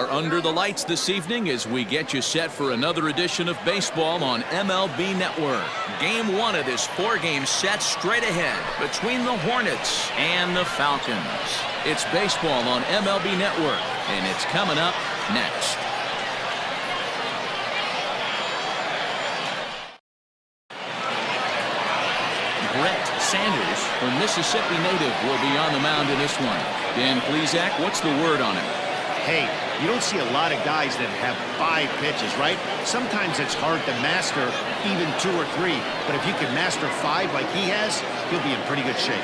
are under the lights this evening as we get you set for another edition of baseball on MLB Network. Game 1 of this 4-game set straight ahead between the Hornets and the Falcons. It's baseball on MLB Network, and it's coming up next. Sanders, a Mississippi native, will be on the mound in this one. Dan Plesac, what's the word on him? Hey, you don't see a lot of guys that have 5 pitches, right? Sometimes it's hard to master even 2 or 3, but if you can master 5 like he has, he'll be in pretty good shape.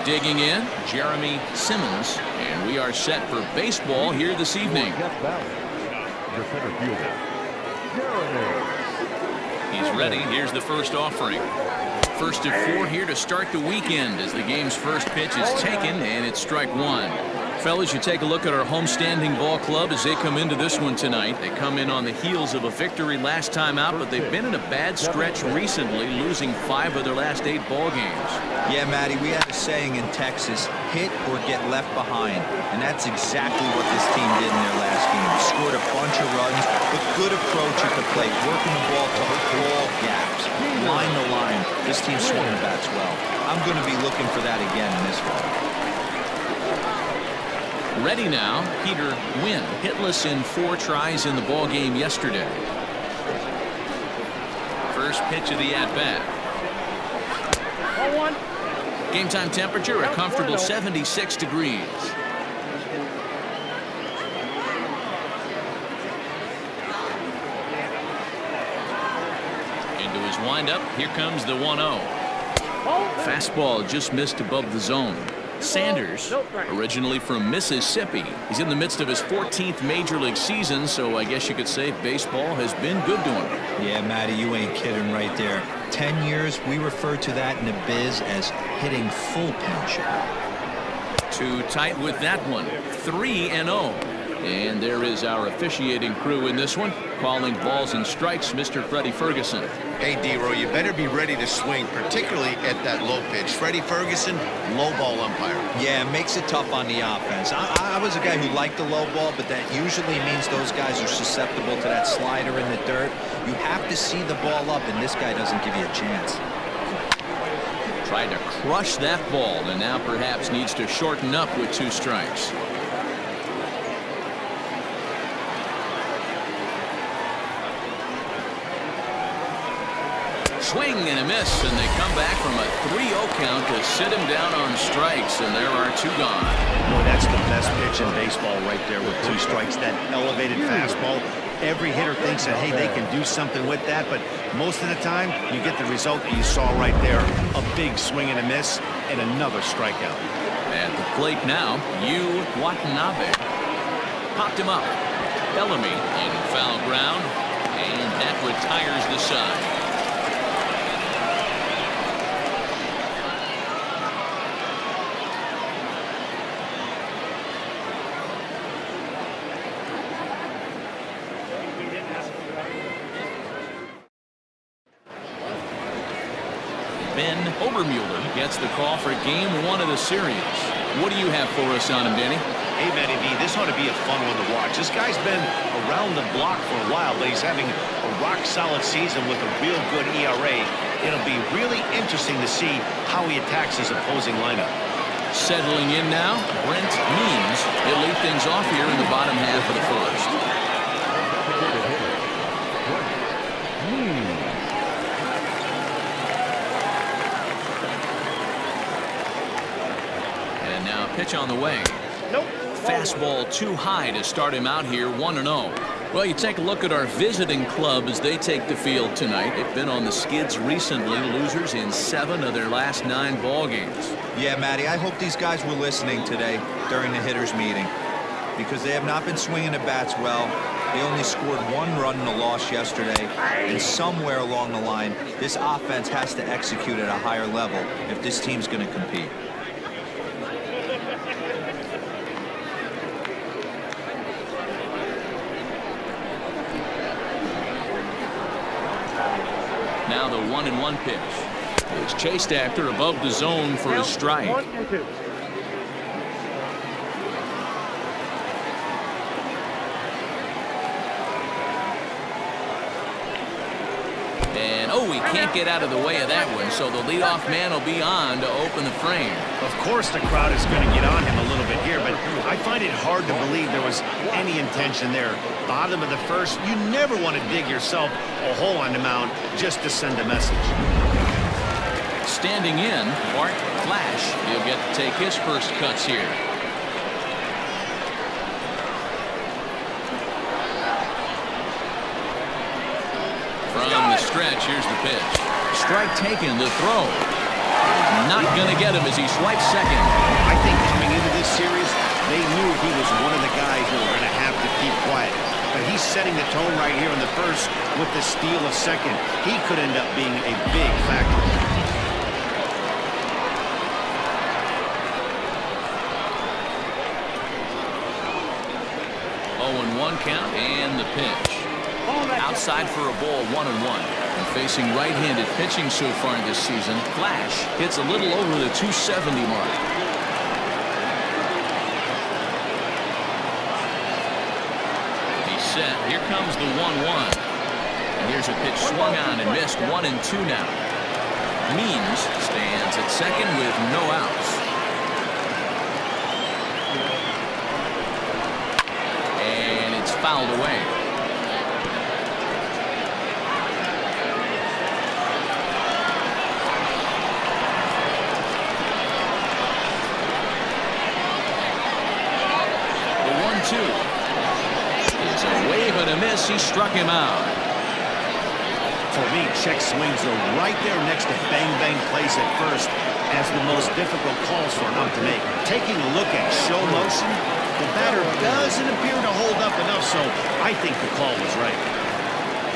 Digging in, Jeremy Simmons, and we are set for baseball here this evening. He's ready. Here's the first offering. First of 4 here to start the weekend as the game's first pitch is taken, and it's strike 1. Fellas, you take a look at our homestanding ball club as they come into this one tonight. They come in on the heels of a victory last time out, but they've been in a bad stretch recently, losing 5 of their last 8 ball games. Yeah, Matty, we have a saying in Texas, hit or get left behind, and that's exactly what this team did in their last game. Scored a bunch of runs, but good approach at the plate, working the ball to all gaps, line to line. This team swung the bats well. I'm going to be looking for that again in this one. Ready now, Peter Wynn, hitless in 4 tries in the ball game yesterday. First pitch of the at-bat. Game time temperature a comfortable 76 degrees. Into his windup, here comes the 1-0. Fastball just missed above the zone. Sanders, originally from Mississippi. He's in the midst of his 14th major league season, so I guess you could say baseball has been good to him. Yeah, Matty, you ain't kidding right there. 10 years, we refer to that in the biz as hitting full pinch. Too tight with that one. 3-0. And there is our officiating crew in this one, calling balls and strikes, Mr. Freddie Ferguson. Hey, D-Row, you better be ready to swing, particularly at that low pitch. Freddie Ferguson, low ball umpire. Yeah, it makes it tough on the offense. I was a guy who liked the low ball, but that usually means those guys are susceptible to that slider in the dirt. You have to see the ball up, and this guy doesn't give you a chance. Tried to crush that ball, and now perhaps needs to shorten up with 2 strikes. Swing and a miss, and they come back from a 3-0 count to sit him down on strikes, and there are 2 gone. Boy, that's the best pitch in baseball right there with 2 strikes. That elevated fastball. Every hitter thinks that, hey, they can do something with that, but most of the time you get the result that you saw right there. A big swing and a miss and another strikeout. At the plate now, Yu Watanabe. Popped him up. Bellamy in foul ground, and that retires the side. Ben Obermuller gets the call for game 1 of the series. What do you have for us on him, Danny? Hey, Matty B, this ought to be a fun one to watch. This guy's been around the block for a while, but he's having a rock-solid season with a real good ERA. It'll be really interesting to see how he attacks his opposing lineup. Settling in now, Brent Means. He'll lead things off here in the bottom half of the first. And now pitch on the way. Nope. Fastball too high to start him out here, 1-0. Well, you take a look at our visiting club as they take the field tonight. They've been on the skids recently, losers in 7 of their last 9 ball games. Yeah, Matty, I hope these guys were listening today during the hitters meeting, because they have not been swinging the bats well. They only scored 1 run in the loss yesterday, and somewhere along the line, this offense has to execute at a higher level if this team's going to compete. Now the 1-1 pitch. It's chased after above the zone for a strike. And, oh, he can't get out of the way of that one, so the leadoff man will be on to open the frame. Of course the crowd is going to get on him a little bit here, but I find it hard to believe there was any intention there. Bottom of the first, you never want to dig yourself a hole on the mound just to send a message. Standing in, Bart Flash. He'll get to take his first cuts here. From the stretch, here's the pitch. Strike taken, the throw. Not going to get him as he swipes second. I think coming into this series, they knew he was one of the guys who were going to have to keep quiet. But he's setting the tone right here in the first with the steal of second. He could end up being a big factor. One count and the pitch. Outside for a ball, 1-1. And facing right-handed pitching so far this season, Flash hits a little over the 270 mark. He's set. Here comes the 1-1. And here's a pitch swung on and missed. 1-2 now. Means stands at second with no outs. Fouled away. The 1-2 is a wave and a miss. He struck him out. For me, check swings are right there next to bang place at first as the most difficult calls for an ump to make. Taking a look at show motion, the batter doesn't appear to hold up enough, so I think the call was right.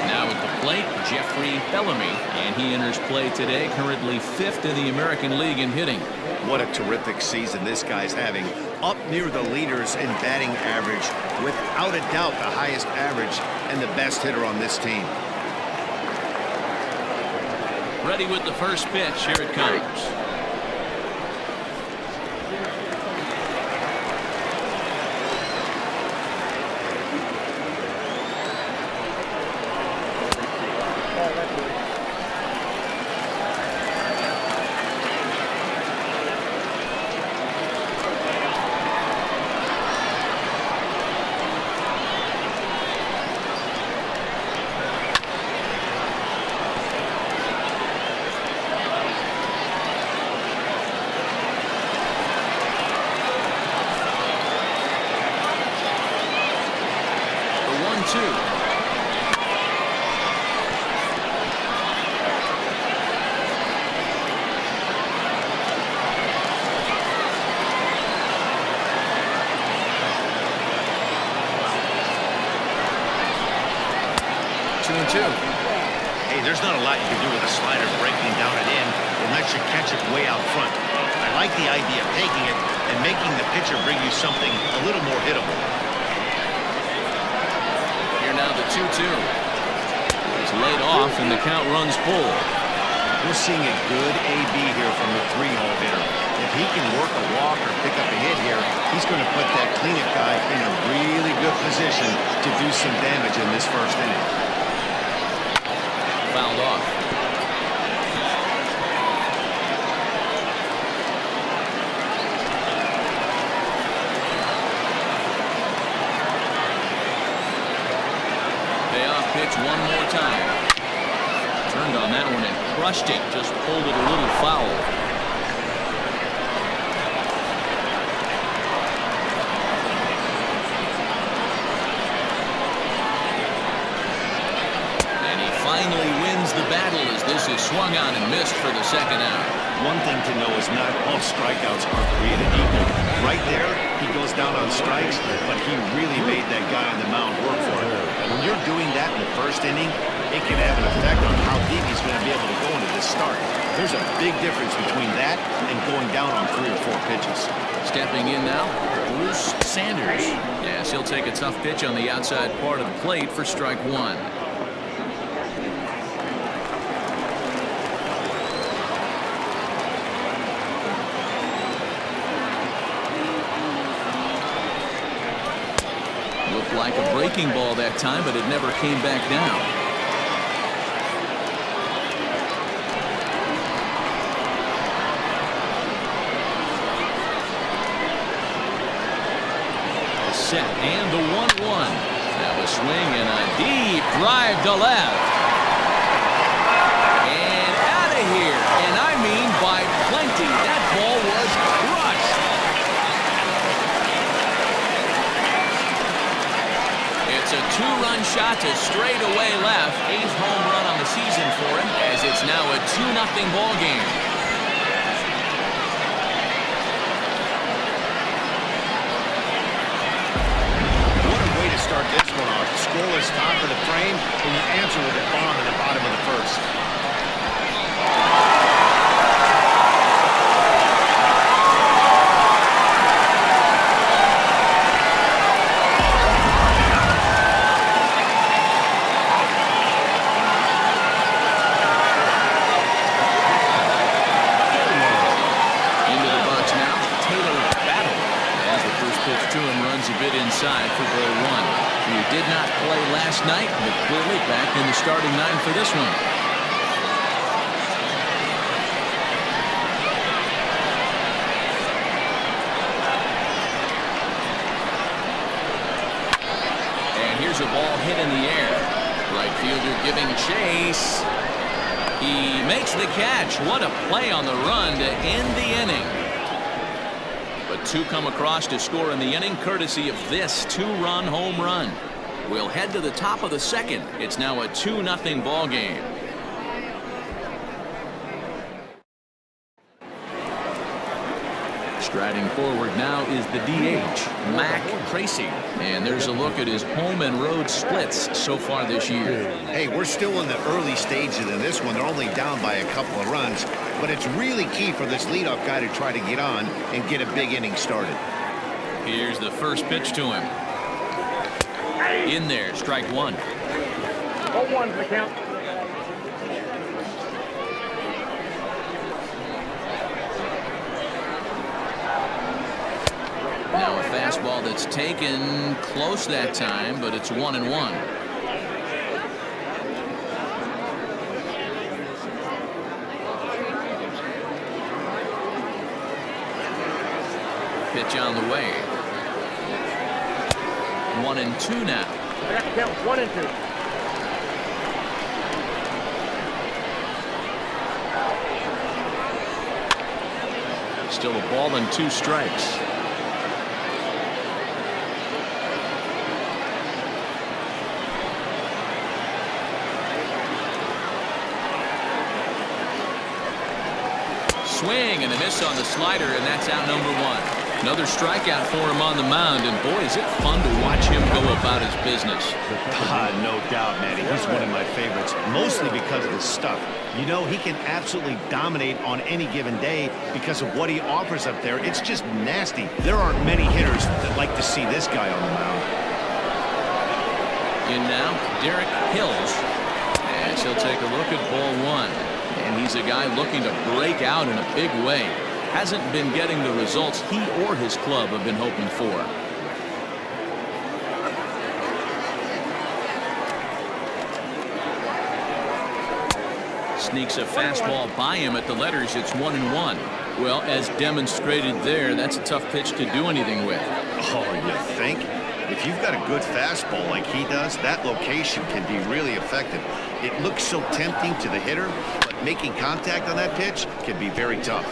Now at the plate, Jeffrey Bellamy, and he enters play today, currently 5th in the American League in hitting. What a terrific season this guy's having. Up near the leaders in batting average, without a doubt the highest average and the best hitter on this team. Ready with the first pitch. Here it comes. Hey, there's not a lot you can do with a slider breaking down and in unless you catch it way out front. I like the idea of taking it and making the pitcher bring you something a little more hittable. Here now the 2-2. It's laid off and the count runs full. We're seeing a good AB here from the 3-hole hitter. If he can work a walk or pick up a hit here, he's going to put that cleanup guy in a really good position to do some damage in this first inning. Fouled off. Payoff pitch one more time. Turned on that one and crushed it. Just pulled it a little foul. Finally wins the battle as this is swung on and missed for the second out. One thing to know is not all strikeouts are created equal. Right there, he goes down on strikes, but he really made that guy on the mound work for it. When you're doing that in the first inning, it can have an effect on how deep he's going to be able to go into this start. There's a big difference between that and going down on 3 or 4 pitches. Stepping in now, Bruce Sanders. Yes, he'll take a tough pitch on the outside part of the plate for strike 1. Like a breaking ball that time, but it never came back down. swing and a deep drive to left. And out of here. And I mean by plenty. That ball was crushed. It's a two-run shot to straightaway left. 8th home run on the season for him, as it's now a 2-0 ball game. What a way to start this one off. Scoreless top of the frame, and you answer with a bomb in the bottom of the first. Inside for ball one. He did not play last night, but clearly back in the starting 9 for this one. And here's a ball hit in the air. Right fielder giving chase. He makes the catch. What a play on the run to end the inning. But 2 come across to score in the inning, courtesy of this 2-run home run. We'll head to the top of the second. It's now a 2-0 ball game. Striding forward now is the DH, Mac Tracy. And there's a look at his home and road splits so far this year. Hey, we're still in the early stages in this one. They're only down by a couple of runs. But it's really key for this leadoff guy to try to get on and get a big inning started. Here's the first pitch to him. In there, strike 1. 0-1 for the count. Now a fastball that's taken close that time, but it's 1-1. Pitch on the way. 1-2 now. I got the count. 1-2. Still a ball and 2 strikes. Swing and a miss on the slider, and that's out number 1. Another strikeout for him on the mound, and boy, is it fun to watch him go about his business. No doubt, Matty. He's one of my favorites, mostly because of his stuff. You know, he can absolutely dominate on any given day because of what he offers up there. It's just nasty. There aren't many hitters that like to see this guy on the mound. In now, Derek Hills, as he'll take a look at ball 1. And he's a guy looking to break out in a big way. Hasn't been getting the results he or his club have been hoping for. Sneaks a fastball by him at the letters. It's 1-1. Well, as demonstrated there, that's a tough pitch to do anything with. Oh, you think? If you've got a good fastball like he does, that location can be really effective. It looks so tempting to the hitter, but making contact on that pitch can be very tough.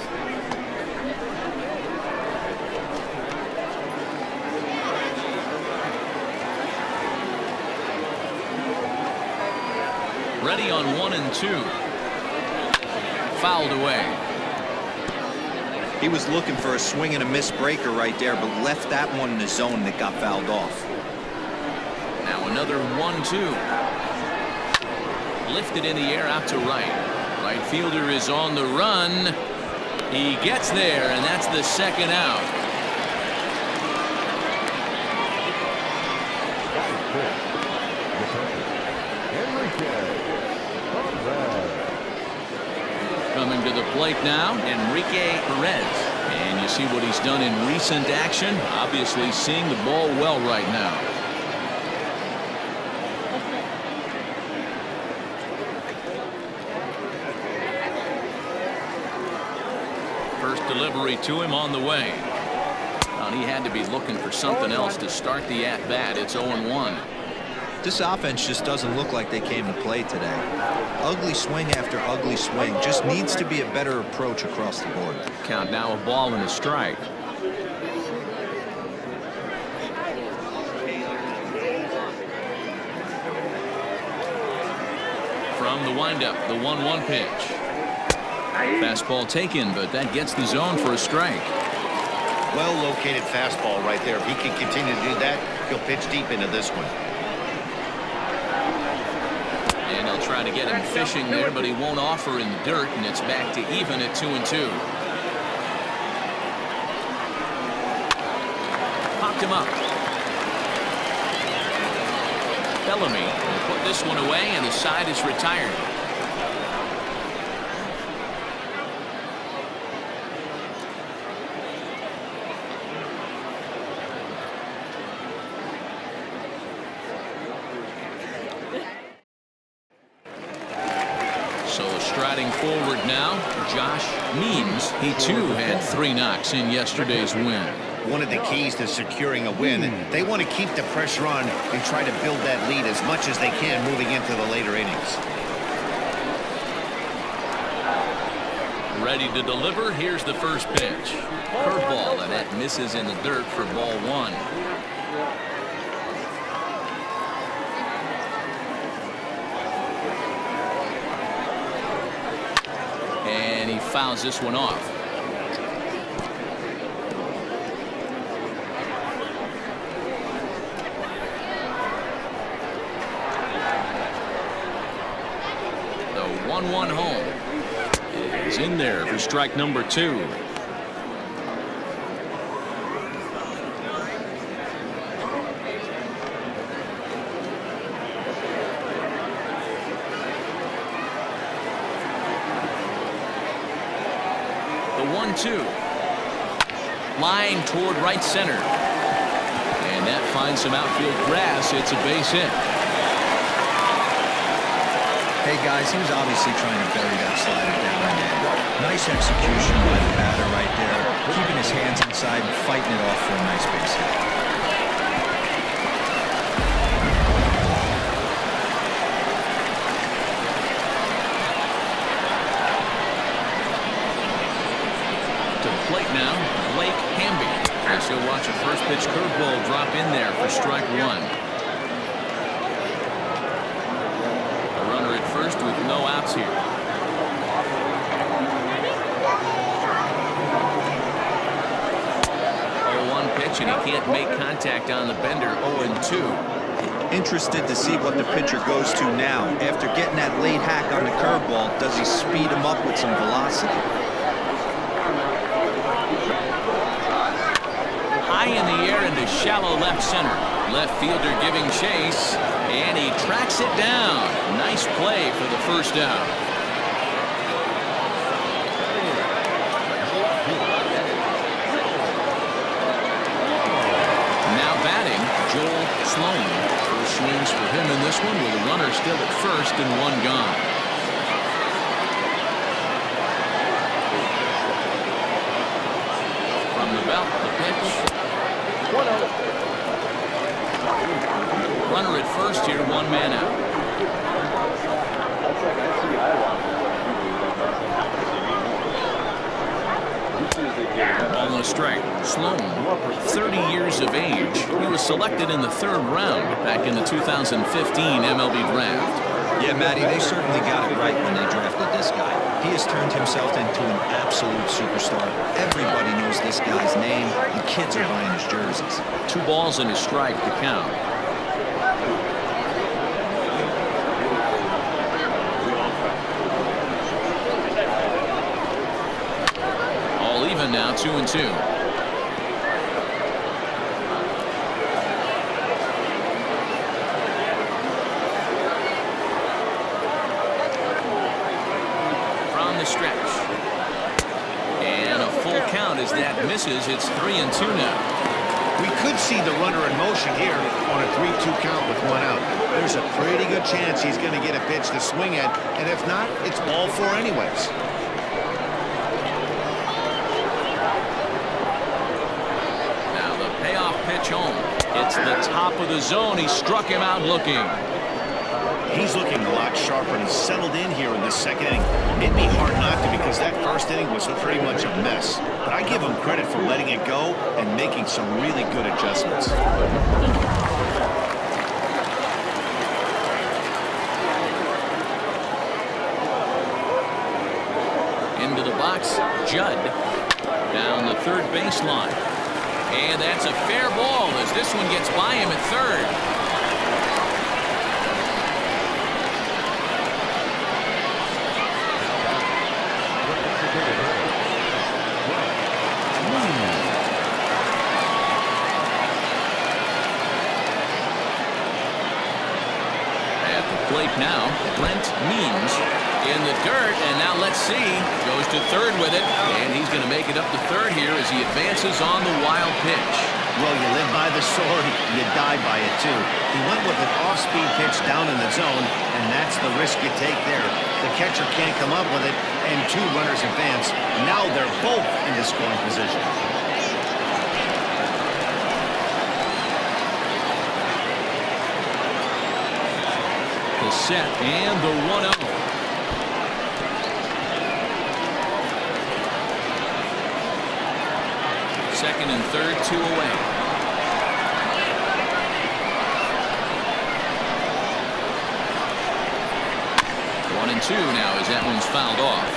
Ready on 1-2. Fouled away. He was looking for a swing and a miss breaker right there, but left that one in the zone that got fouled off. Now another 1-2. Lifted in the air out to right. Right fielder is on the run. He gets there, and that's the second out. Coming to the plate now, Enrique Perez. And you see what he's done in recent action. Obviously seeing the ball well right now. First delivery to him on the way. Well, he had to be looking for something else to start the at-bat. It's 0-1. This offense just doesn't look like they came to play today. Ugly swing after ugly swing. Just needs to be a better approach across the board. Count now a ball and a strike. From the windup, the 1-1 pitch. Fastball taken, but that gets the zone for a strike. Well-located fastball right there. If he can continue to do that, he'll pitch deep into this one. And he'll try to get him fishing there, but he won't offer in the dirt, and it's back to even at 2-2. Popped him up. Bellamy will put this one away, and the side is retired. Striding forward now, Josh Means. He too had 3 knocks in yesterday's win. One of the keys to securing a win, they want to keep the pressure on and try to build that lead as much as they can moving into the later innings. Ready to deliver. Here's the first pitch. Curveball, and that misses in the dirt for ball 1. And he fouls this one off. The 1-1 home is in there for strike number 2. The 1-2. Line toward right center. And that finds some outfield grass. It's a base hit. Hey, guys, he was obviously trying to bury that slider down and in. Nice execution by the batter right there. Keeping his hands inside and fighting it off for a nice base hit. Plate now, Blake Hamby. As he'll watch a first pitch curveball drop in there for strike 1. A runner at first with no outs here. 0-1 pitch, and he can't make contact on the bender. 0-2. Interested to see what the pitcher goes to now. After getting that late hack on the curveball, does he speed him up with some velocity? High in the air into shallow left center. Left fielder giving chase, and he tracks it down. Nice play for the first out. Now batting, Joel Sloan. First swings for him in this one with a runner still at first and 1 gone. From the belt, the pitch. Runner at first here, 1 man out. Ball and a strike. Sloan, 30 years of age. He was selected in the 3rd round back in the 2015 MLB draft. Yeah, Matty, they certainly got it right when they drafted this guy. He has turned himself into an absolute superstar. Everybody knows this guy's name, and kids are buying his jerseys. 2 balls and a strike to count. All even now, 2-2. Stretch. And a full count as that misses. It's 3-2 now. We could see the runner in motion here on a 3-2 count with 1 out. There's a pretty good chance he's going to get a pitch to swing at, and if not, it's ball 4 anyways. Now the payoff pitch home. Hits the top of the zone. He struck him out looking. He's looking a lot sharper, and he's settled in here in this second inning. It'd be hard not to, because that first inning was pretty much a mess. But I give him credit for letting it go and making some really good adjustments. Into the box, Judd down the third baseline. And that's a fair ball as this one gets by him at third. At the plate now, Brent Means in the dirt, and now let's see, goes to third with it, and he's going to make it up to third here as he advances on the wild pitch. Well, you live by the sword, you die by it too. He went with an off-speed pitch down in the zone, and that's the risk you take there. The catcher can't come up with it, and two runners advance. Now they're both in the scoring position. The set and the 1-0. Second and third, 2 away. 1-2 now as that one's fouled off.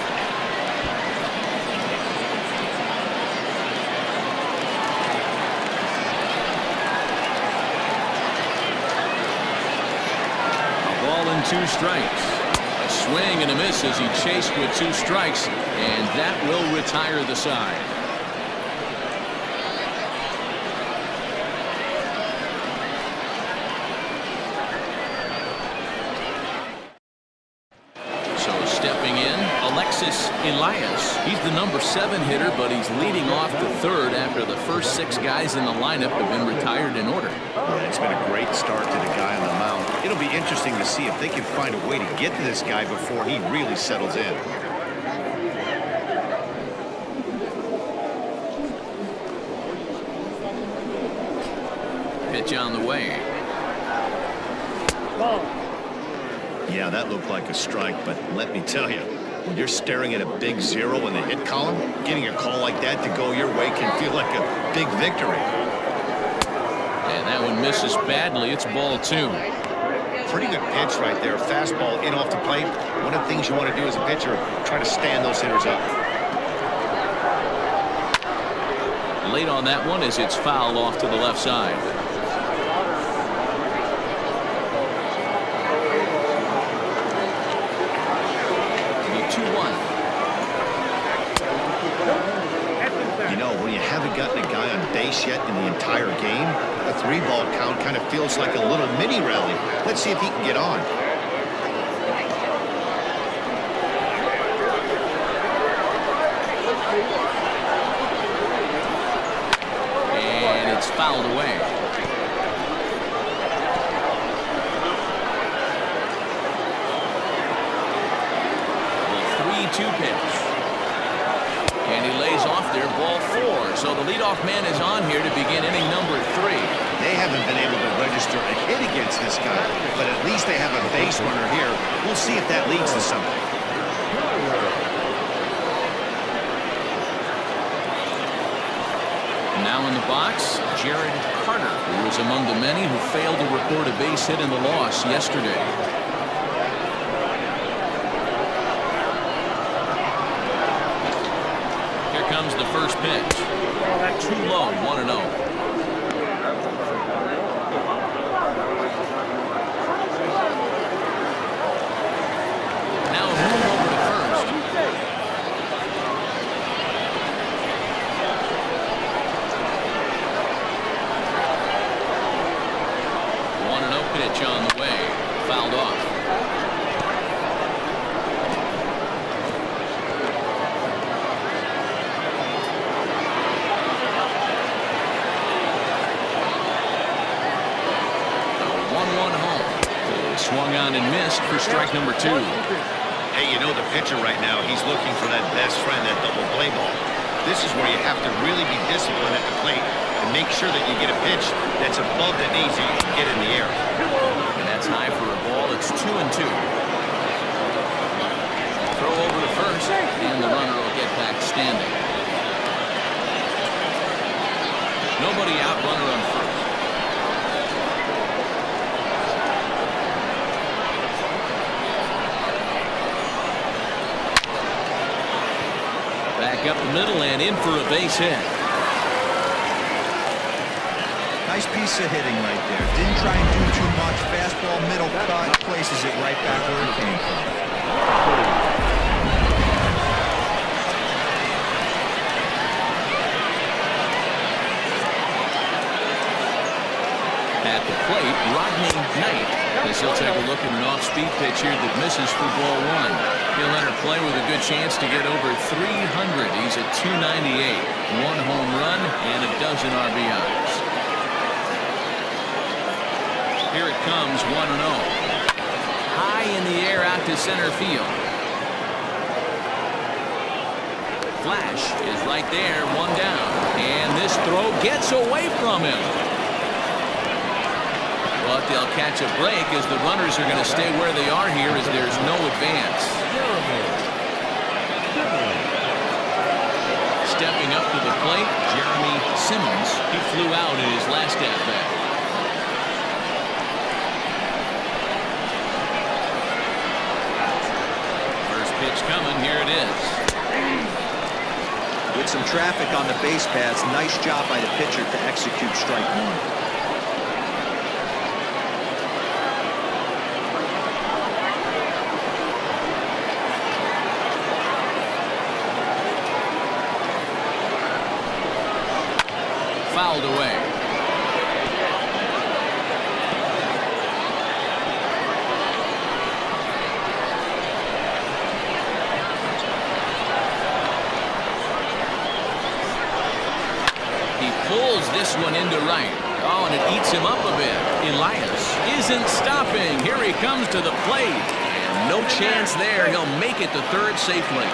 A ball and 2 strikes. A swing and a miss as he chased with 2 strikes, and that will retire the side. Elias. He's the number 7 hitter, but he's leading off the third after the first 6 guys in the lineup have been retired in order. Yeah, it's been a great start to the guy on the mound. It'll be interesting to see if they can find a way to get to this guy before he really settles in. Pitch on the way. Yeah, that looked like a strike, but let me tell you, when you're staring at a big 0 in the hit column, getting a call like that to go your way can feel like a big victory. And that one misses badly. It's ball 2. Pretty good pitch right there. Fastball in off the plate. One of the things you want to do as a pitcher, try to stand those hitters up. Late on that one as it's fouled off to the left side. Gotten a guy on base yet in the entire game, a 3-ball count kind of feels like a little mini rally. Let's see if he can get on. And it's fouled away. The 3-2 pitch. And he lays off there, ball 4. So the leadoff man is on here to begin inning number 3. They haven't been able to register a hit against this guy, but at least they have a base runner here. We'll see if that leads to something. Now in the box, Jared Carter, who was among the many who failed to record a base hit in the loss yesterday. Comes the first pitch. Too low, 1-0. Now a move over to first. 1-0 pitch on the way. Fouled off. Swung on and missed for strike number 2. Hey, you know the pitcher right now, he's looking for that best friend, that double play ball. This is where you have to really be disciplined at the plate and make sure that you get a pitch that's above the knees so you can get in the air. And that's high for a ball. It's 2-2. Throw over to first, and the runner will get back standing. Nobody out, runner on first. Back up the middle and in for a base hit. Nice piece of hitting right there. Didn't try and do too much. Fastball, middle cut, places it right back where it came from. At the plate, Rodney Knight, as he'll take a look at an off-speed pitch here that misses for ball one. He'll enter play with a good chance to get over 300. He's at 298. One home run and a dozen RBIs. Here it comes, 1-0. High in the air out to center field. Flash is right there, one down. And this throw gets away from him. But they'll catch a break as the runners are going to stay where they are here as there's no advance. Stepping up to the plate, Jeremy Simmons. He flew out in his last at-bat. First pitch coming, here it is. With some traffic on the base paths, nice job by the pitcher to execute strike one. Fouled away. He pulls this one into right. Oh, and it eats him up a bit. Elias isn't stopping. Here he comes to the plate. And no chance there. He'll make it to third safely.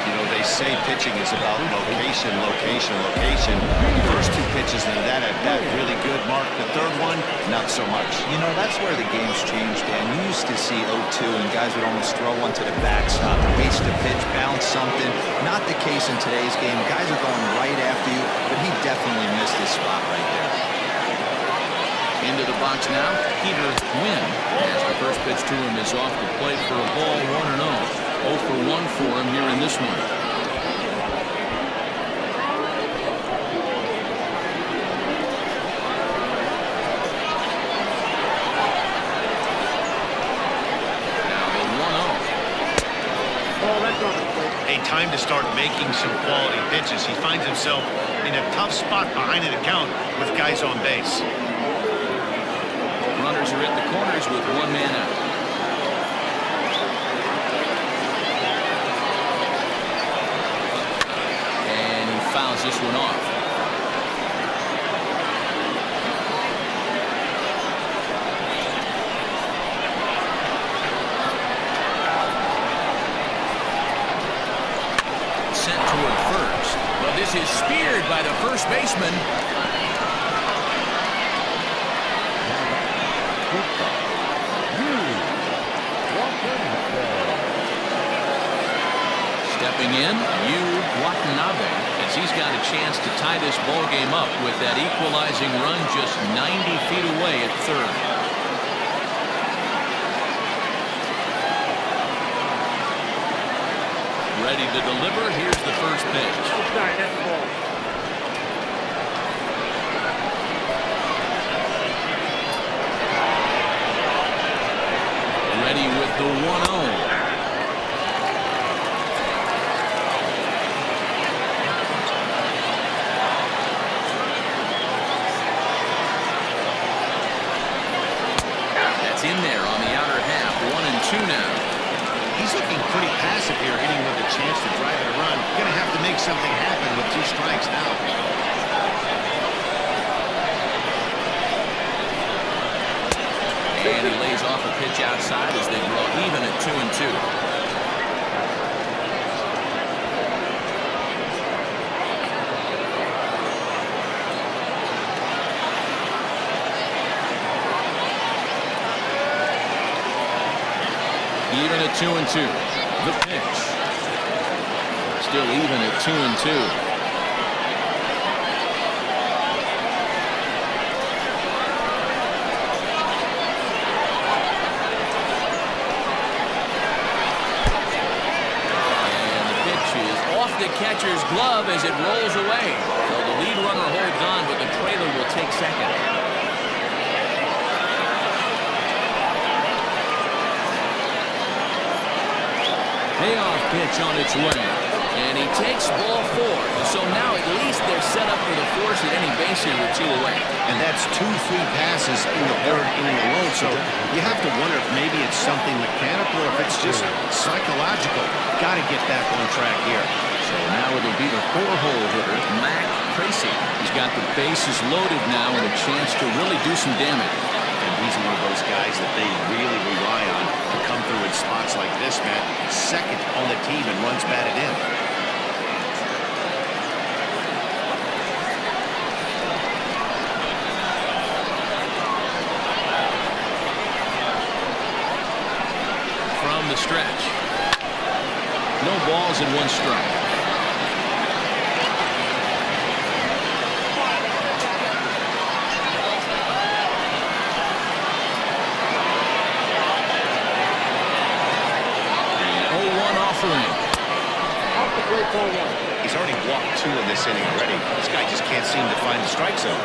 You know, they say pitching is about location, location, location. The first two pitches into that at-bat really good, Mark. The third one, not so much. You know, that's where the game's changed, Dan. You used to see 0-2 and guys would almost throw one to the backstop, waste a pitch, bounce something. Not the case in today's game. Guys are going right after you, but he definitely missed his spot right there. Into the box now, Peter Wynn. As the first pitch to him is off the plate for a ball, 1-0. 0 for 1 for him here in this one. Now the 1-0. A time to start making some quality pitches. He finds himself in a tough spot behind an account with guys on base. Runners are at the corners with one man out. Fouls this one off. Sent toward first, but this is speared by the first baseman. Stepping in, Watanabe, as he's got a chance to tie this ball game up with that equalizing run just 90 feet away at third. Ready to deliver. Here's the first pitch. Outside, that's the ball. Ready with the 1-0. In there on the outer half, 1-2 now. He's looking pretty passive here, hitting with a chance to drive it a run. Going to have to make something happen with 2 strikes now. And he lays off a pitch outside as they draw even at 2-2. 2-2. The pitch. Still even at 2-2. The catcher's glove as it rolls away. So the lead runner holds on, but the trailer will take second. Payoff pitch on its way. And he takes ball 4. So now at least they're set up for the force at any base here with 2 away. And that's 2 free passes in the 3rd inning alone. So you have to wonder if maybe it's something mechanical or if it's just psychological. Got to get back on track here. So now it'll be the 4-hole hitter, Mac Tracy. He's got the bases loaded now and a chance to really do some damage. And he's one of those guys that they really rely on to come through in spots like this, Matt. Second on the team and runs batted in. From the stretch. No balls and 1 strike. He's already walked 2 in this inning already. This guy just can't seem to find the strike zone.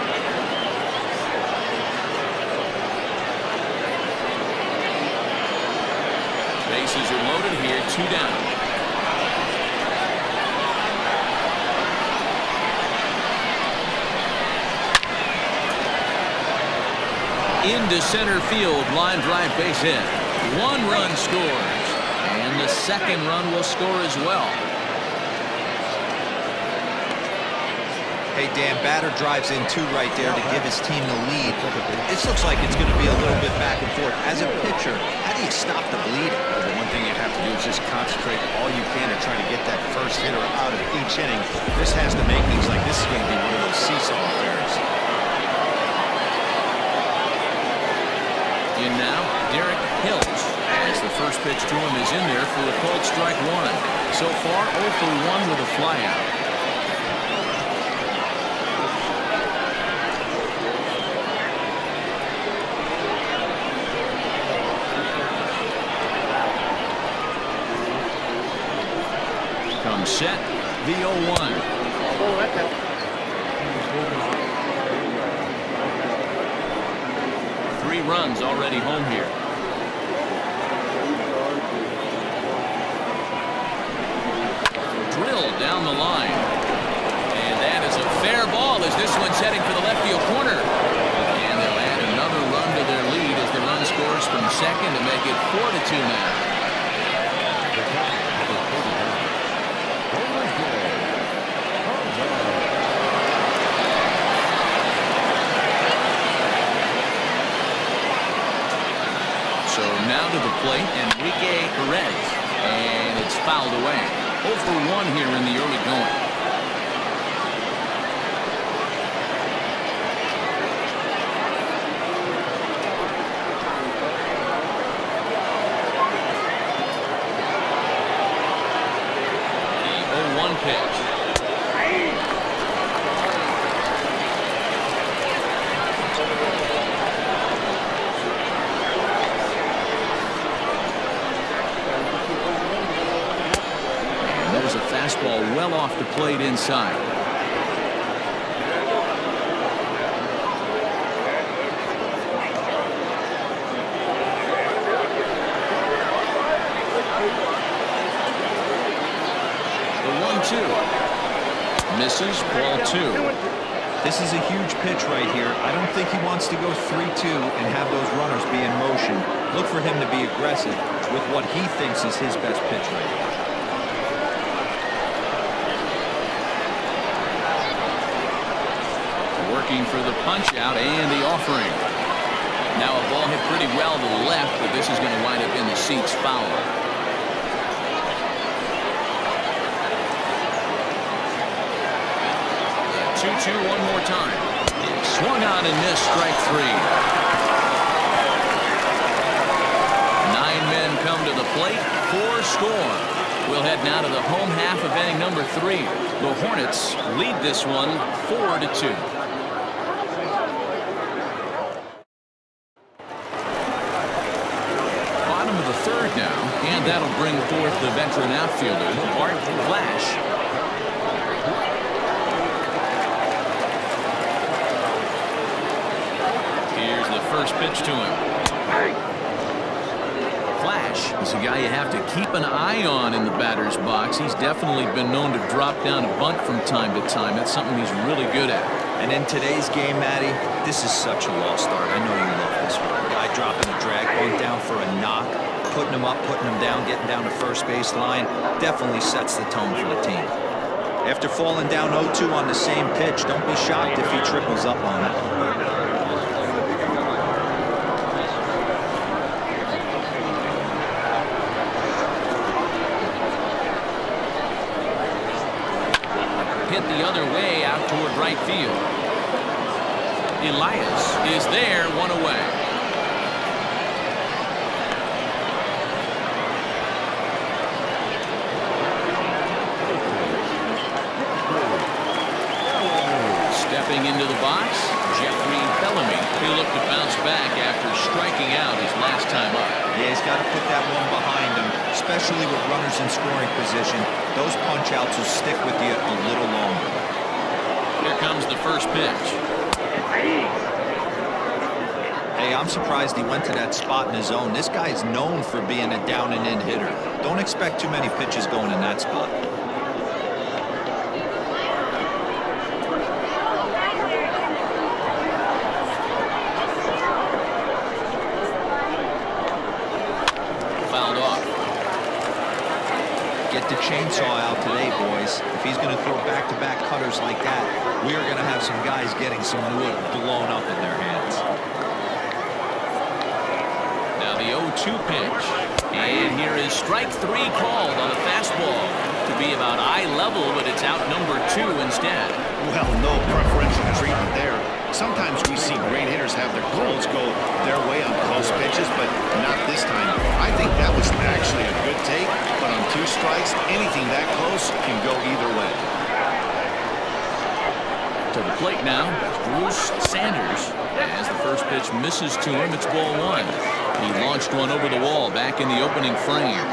Bases are loaded here, 2 down. Into center field, line drive base hit. 1 run scores. And the 2nd run will score as well. Hey, Dan, batter drives in 2 right there to give his team the lead. This looks like it's going to be a little bit back and forth. As a pitcher, how do you stop the bleeding? Well, the one thing you have to do is just concentrate all you can to try to get that first hitter out of each inning. This has the makings like this is going to be one of those seesaw affairs. In now, Derek Hills, as the first pitch to him is in there for a called strike 1. So far, 0 for 1 with a flyout. Comes set, the 0-1. 3 runs already home here. Drilled down the line. And that is a fair ball as this one's heading for the left field corner. And they'll add another run to their lead as the run scores from second to make it 4-2 now. So now to the plate, Enrique Perez, and it's fouled away. 0 for 1 here in the early going. The 0-1 pitch. Fastball well off the plate inside. The 1-2. Misses, ball 2. This is a huge pitch right here. I don't think he wants to go 3-2 and have those runners be in motion. Look for him to be aggressive with what he thinks is his best pitch right now. Working for the punch out and the offering. Now a ball hit pretty well to the left, but this is going to wind up in the seats foul. 2-2 one more time. Swung on and missed, strike 3. 9 men come to the plate for score. We'll head now to the home half of inning number 3. The Hornets lead this one 4-2. Bottom of the 3rd now, and that'll bring forth the veteran outfielder, Art Flash. Here's the first pitch to him. Flash is a guy you have to keep an eye on in the batter's box. He's definitely been known to drop down a bunt from time to time. That's something he's really good at. And in today's game, Matty, this is such a lost start. I know you love this one. Guy dropping a drag bunt down for a knock, putting him up, putting him down, getting down to first base line, definitely sets the tone for the team. After falling down 0-2 on the same pitch, don't be shocked if he triples up on it. Hit the other way out toward right field. Elias is there, 1 away. Stepping into the box, Jeffrey Bellamy. He'll look to bounce back after striking out his last time up. Yeah, he's got to put that one behind him, especially with runners in scoring position. Those punch-outs will stick with you a little longer. Here comes the first pitch. Hey, I'm surprised he went to that spot in his zone. This guy's known for being a down-and-in hitter. Don't expect too many pitches going in that spot. Fouled off. Get the chainsaw out today, boys. If he's going to throw back-to-back cutters like that, we are going to have some guys getting some wood blown up in their hands. Now the 0-2 pitch. And here is strike 3 called on the fastball. To be about eye level, but it's out number 2 instead. Well, no preferential treatment there. Sometimes we see great hitters have their goals go their way on close pitches, but not this time. I think that was actually a good take, but on 2 strikes, anything that close can go either way. To the plate now, Bruce Sanders. As the first pitch misses to him, it's ball 1. He launched one over the wall back in the opening frame.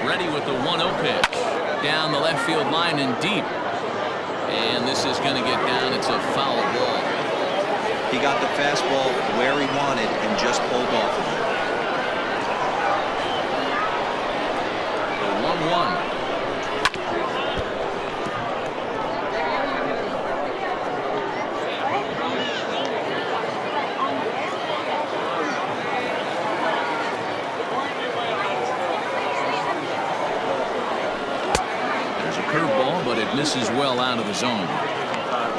Ready with the 1-0 pitch. Down the left field line and deep. And this is going to get down. It's a foul ball. He got the fastball where he wanted and just pulled off of it. The 1-1. Curveball, but it misses well out of the zone.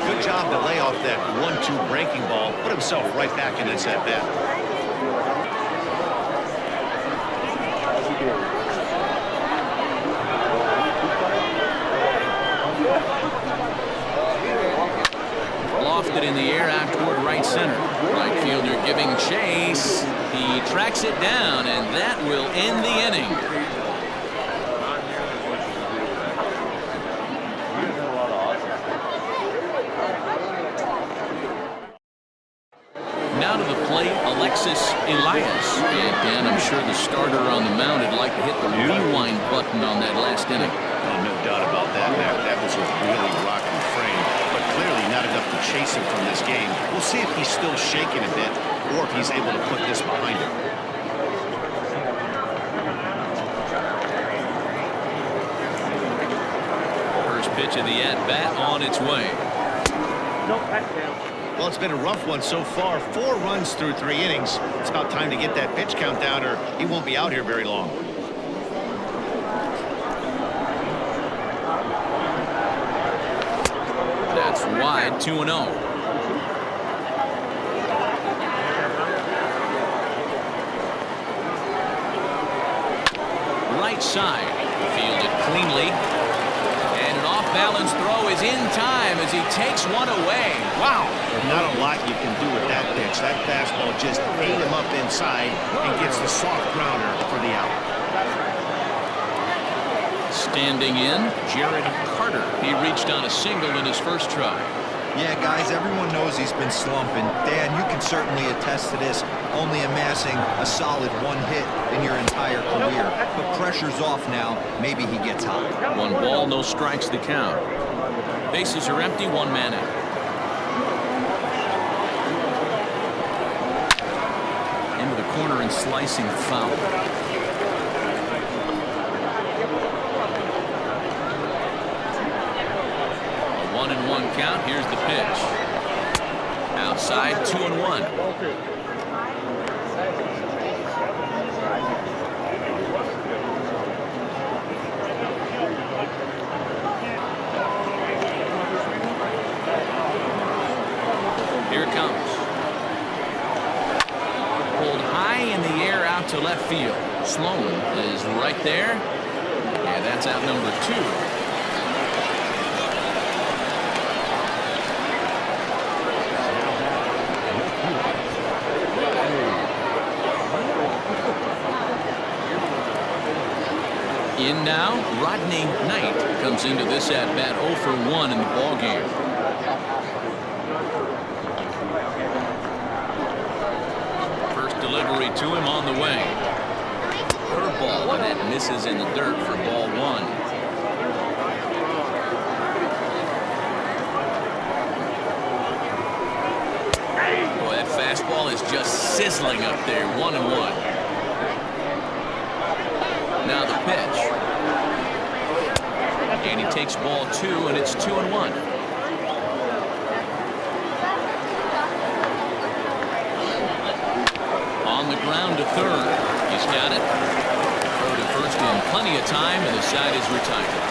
Good job to lay off that 1-2 breaking ball. Put himself right back in this at bat. Lofted in the air out toward right center. Right fielder giving chase. He tracks it down, and that will end the inning. Now to the plate, Alexis Elias. And Dan, I'm sure the starter on the mound would like to hit the rewind button on that last inning. Oh, no doubt about that, Matt. That was a really rocky frame, but clearly not enough to chase him from this game. We'll see if he's still shaking a bit or if he's able to put this behind him. First pitch of the at-bat on its way. No, that's down. Well, it's been a rough one so far. 4 runs through 3 innings. It's about time to get that pitch count down or he won't be out here very long. That's wide, 2-0. Right side, fielded cleanly. And an Off-balance throw is in time as he takes one away. Wow. Not a lot you can do with that pitch. That fastball just ate him up inside and gets the soft grounder for the out. Standing in, Jared Carter. He reached on a single in his first try. Yeah, guys, everyone knows he's been slumping. Dan, you can certainly attest to this, only amassing a solid one hit in your entire career. But pressure's off now. Maybe he gets hot. 1 ball, no strikes the count. Bases are empty, 1 man out. Into the corner and slicing foul. 1-1 count. Here's the pitch. Outside, 2-1. Here it comes. Pulled high in the air out to left field. Sloan is right there. Yeah, that's out number 2. In now, Rodney Knight comes into this at-bat 0 for 1 in the ballgame. First delivery to him on the way. Curveball, and that misses in the dirt for ball 1. Boy, that fastball is just sizzling up there. 1-1. Now the pitch. And he takes ball 2, and it's 2-1. On the ground to third. He's got it. Throw to first in plenty of time, and the side is retired.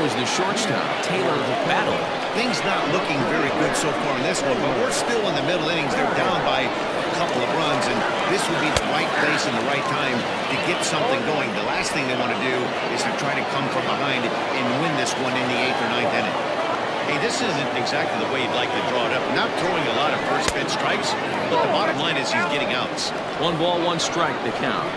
The shortstop, Taylor Battle. Things not looking very good so far in this one, but we're still in the middle innings. They're down by a couple of runs, and this would be the right place and the right time to get something going. The last thing they want to do is to try to come from behind and win this one in the 8th or 9th inning. Hey, this isn't exactly the way you'd like to draw it up. Not throwing a lot of first pitch strikes, but the bottom line is he's getting outs. 1 ball, 1 strike, the count.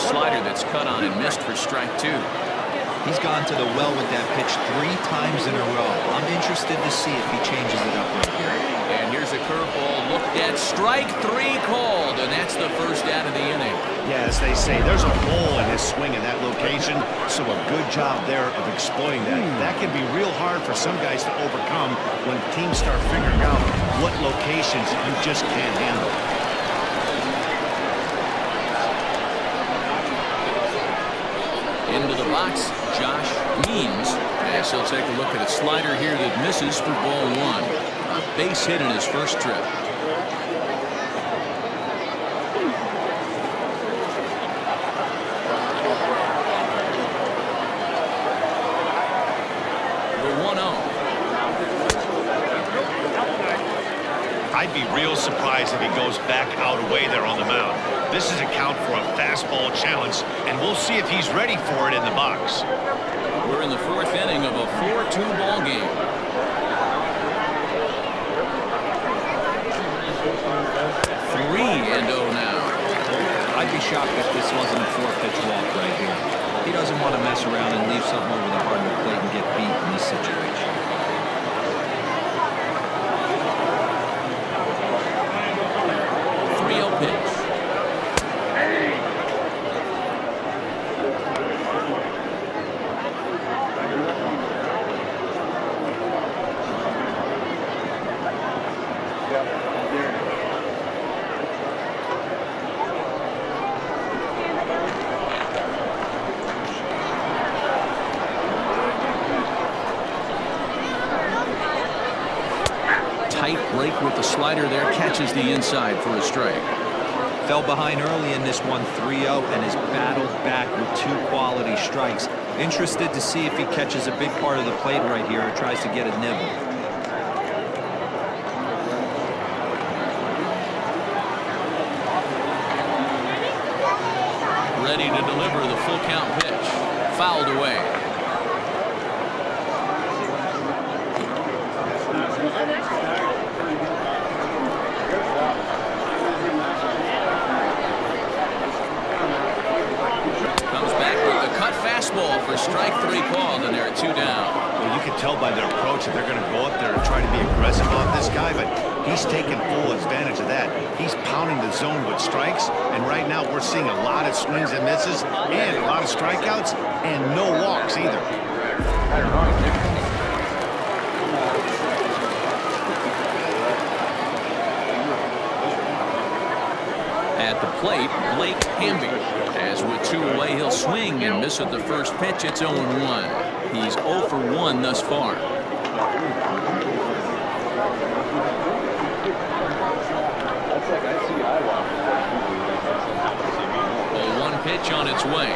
Slider that's cut on and missed for strike 2. He's gone to the well with that pitch 3 times in a row. I'm interested to see if he changes it up right here. And here's a curveball looked at. Strike 3 called, and that's the first out of the inning. Yeah, as they say, there's a hole in his swing in that location, so a good job there of exploiting that. That can be real hard for some guys to overcome when teams start figuring out what locations you just can't handle. Into the box, Josh Means. As he'll take a look at a slider here that misses for ball 1. A base hit in his first trip. The 1-0. I'd be real surprised if he goes back out away there on the mound. This is a count for a fastball challenge, and we'll see if he's ready for it in the box. We're in the 4th inning of a 4-2 ball game. Three and 0 now. I'd be shocked if this wasn't a 4-pitch walk right here. He doesn't want to mess around and leave something over the hardwood plate and get beat in this situation. 3-0 pitch. with the slider there, catches the inside for a strike. Fell behind early in this one 3-0 and has battled back with 2 quality strikes. Interested to see if he catches a big part of the plate right here or tries to get a nibble. Ready to deliver the full count pitch. Fouled away. Comes back with the cut fastball for strike 3 called, and there are 2 down. Well, you can tell by their approach that they're going to go up there and try to be aggressive off this guy, but he's taking full advantage of that. He's pounding the zone with strikes, and right now we're seeing a lot of swings and misses and a lot of strikeouts and no walks either. At the plate, Blake Hamby. As with 2 away, he'll swing and miss at the first pitch. It's 0-1. He's 0 for 1 thus far. The 1 pitch on its way.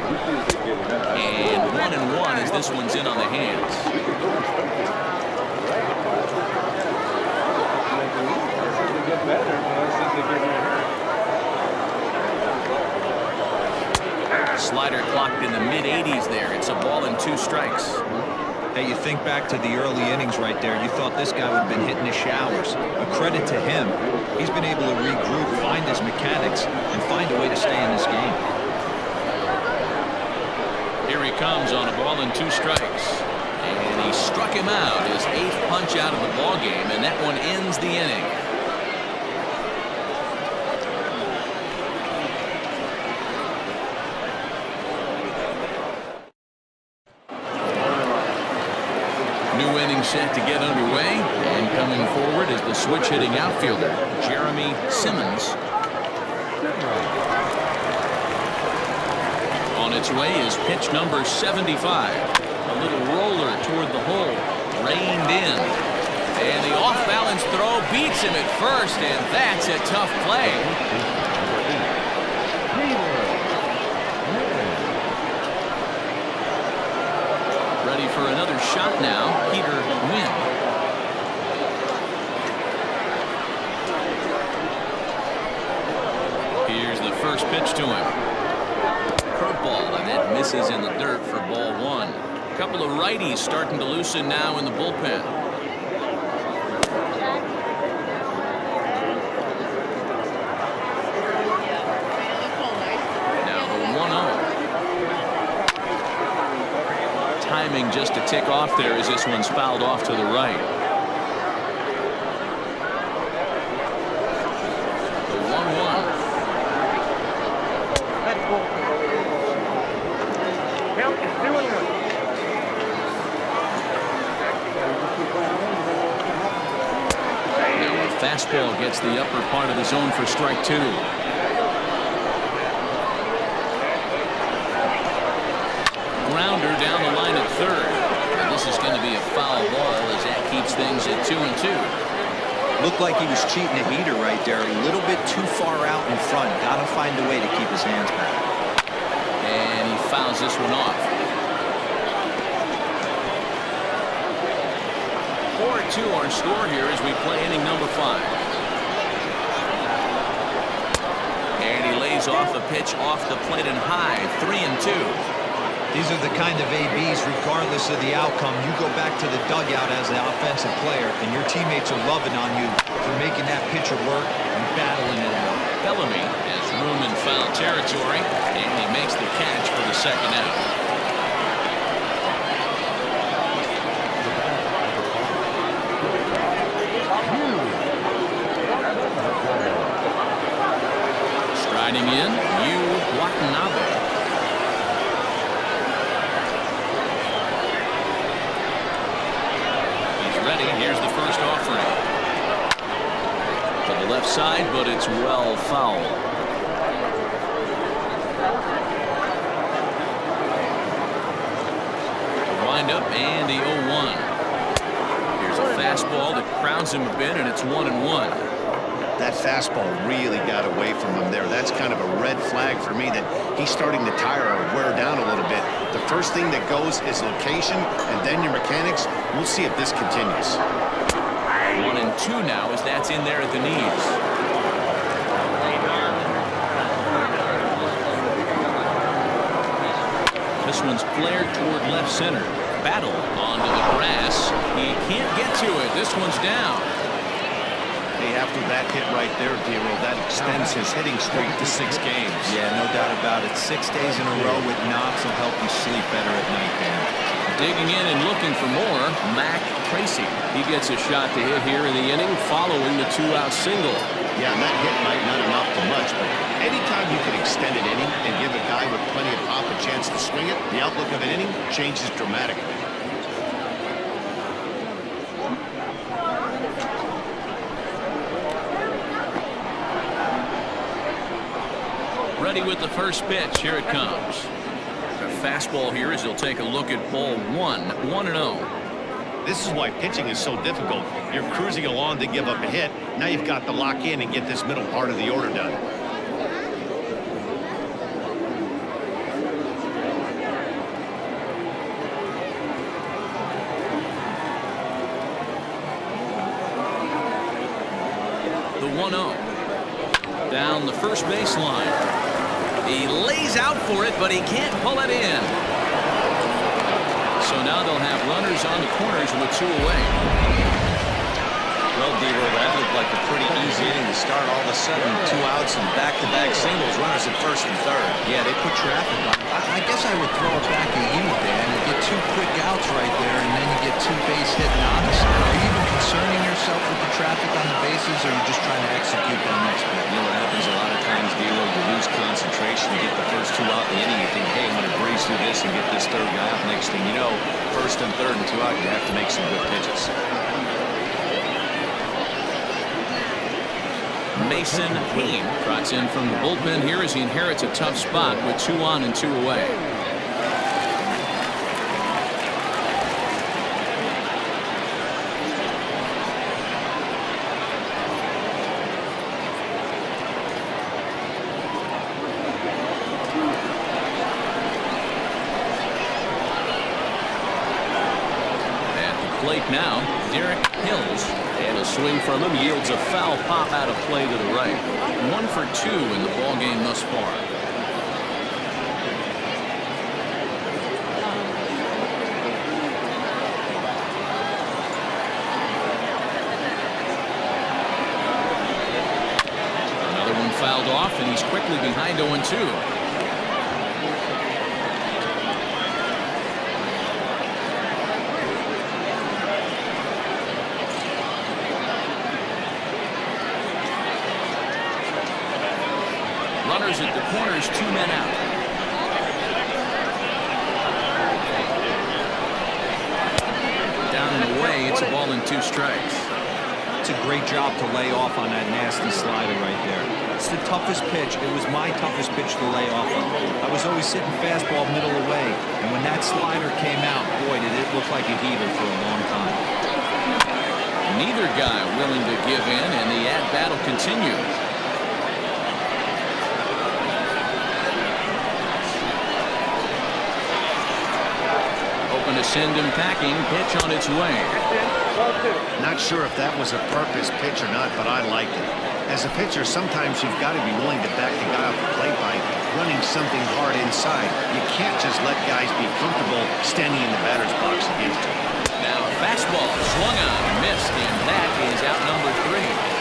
And 1-1 as this one's in on the hands. Slider clocked in the mid-80s there. It's a ball and 2 strikes. Hey, you think back to the early innings right there. You thought this guy would have been hitting the showers. A credit to him. He's been able to regroup, find his mechanics, and find a way to stay in this game. Here he comes on a ball and 2 strikes. And he struck him out. His 8th punch out of the ball game, and that one ends the inning. Set to get underway, and coming forward is the switch hitting outfielder Jeremy Simmons. On its way is pitch number 75. A little roller toward the hole, reined in, and the off-balance throw beats him at first, and that's a tough play. Ready for another shot now, Peter Wynn. Here's the first pitch to him. Curveball, and that misses in the dirt for ball 1. A couple of righties starting to loosen now in the bullpen. Timing just to tick off there as this one's fouled off to the right. The 1-1. Now a fastball gets the upper part of the zone for strike 2. Grounder down the line at third. And this is going to be a foul ball as that keeps things at 2-2. Looked like he was cheating a heater right there. A little bit too far out in front. Got to find a way to keep his hands back. And he fouls this one off. 4-2 our score here as we play inning number 5. And he lays off a pitch off the plate and high. 3-2. These are the kind of ABs, regardless of the outcome. You go back to the dugout as the offensive player, and your teammates are loving on you for making that pitcher work and battling it out. Bellamy has room in foul territory, and he makes the catch for the second out. Striding in, Watanabe. Here's the first offering. To the left side, but it's well fouled. The wind up and the 0-1. Here's a fastball that crowds him a bit, and it's 1-1. That fastball really got away from him there. That's kind of a red flag for me that he's starting to tire or wear down a little bit. The first thing that goes is location, and then your mechanics. We'll see if this continues. 1-2 now as that's in there at the knees. This one's flared toward left center. Battle onto the grass. He can't get to it. This one's down. Hey, after that hit right there, D-Roll, that extends his hitting streak to 6 games. Yeah, no doubt about it. 6 days in a row with knocks will help you sleep better at night, Dan. Digging in and looking for more, Mac Tracy. He gets a shot to hit here in the inning following the 2-out single. Yeah, and that hit might not amount to much, but anytime you can extend an inning and give a guy with plenty of pop a chance to swing it, the outlook of an inning changes dramatically. Ready with the first pitch. Here it comes. A fastball here as he'll take a look at ball 1. 1-0. This is why pitching is so difficult. You're cruising along to give up a hit. Now you've got to lock in and get this middle part of the order done. The 1-0. Down the first baseline. He lays out for it, but he can't pull it in. So now they'll have runners on the corners with 2 away. Well, D-Roll, that looked like a pretty easy inning to start. All of a sudden, 2 outs and back-to-back singles, runners at first and third. Yeah, they put traffic on. I guess I would throw it back at you, Dan. You get 2 quick outs right there, and then you get 2 base hit knocks. Are you even concerning yourself with the traffic on the bases, or are you just trying to execute that next play? You know what happens a lot of times, D-Roll, you lose concentration, you get the first 2 out in the inning, you think, hey, I'm going to breeze through this and get this 3rd guy out. Next thing you know, 1st and 3rd and 2 out, you have to make some good pitches. Mason Hain trots in from the bullpen here as he inherits a tough spot with 2 on and 2 away. At the plate now, Derek Hills. And a swing from him yields a foul pop out of play to the right. 1 for 2 in the ball game thus far. Another one fouled off, and he's quickly behind 0-2. Runners at the corners, 2 men out. Down and away, it's a ball and 2 strikes. It's a great job to lay off on that nasty slider right there. It's the toughest pitch. It was my toughest pitch to lay off on. I was always sitting fastball middle away, and when that slider came out, boy, did it look like a heater for a long time. Neither guy willing to give in, and the at-bat will continue. To send him packing. Pitch on its way. Not sure if that was a purpose pitch or not, but I liked it. As a pitcher, sometimes you've got to be willing to back the guy off the plate by running something hard inside. You can't just let guys be comfortable standing in the batter's box against you. Now a fastball swung on, missed, and that is out number 3.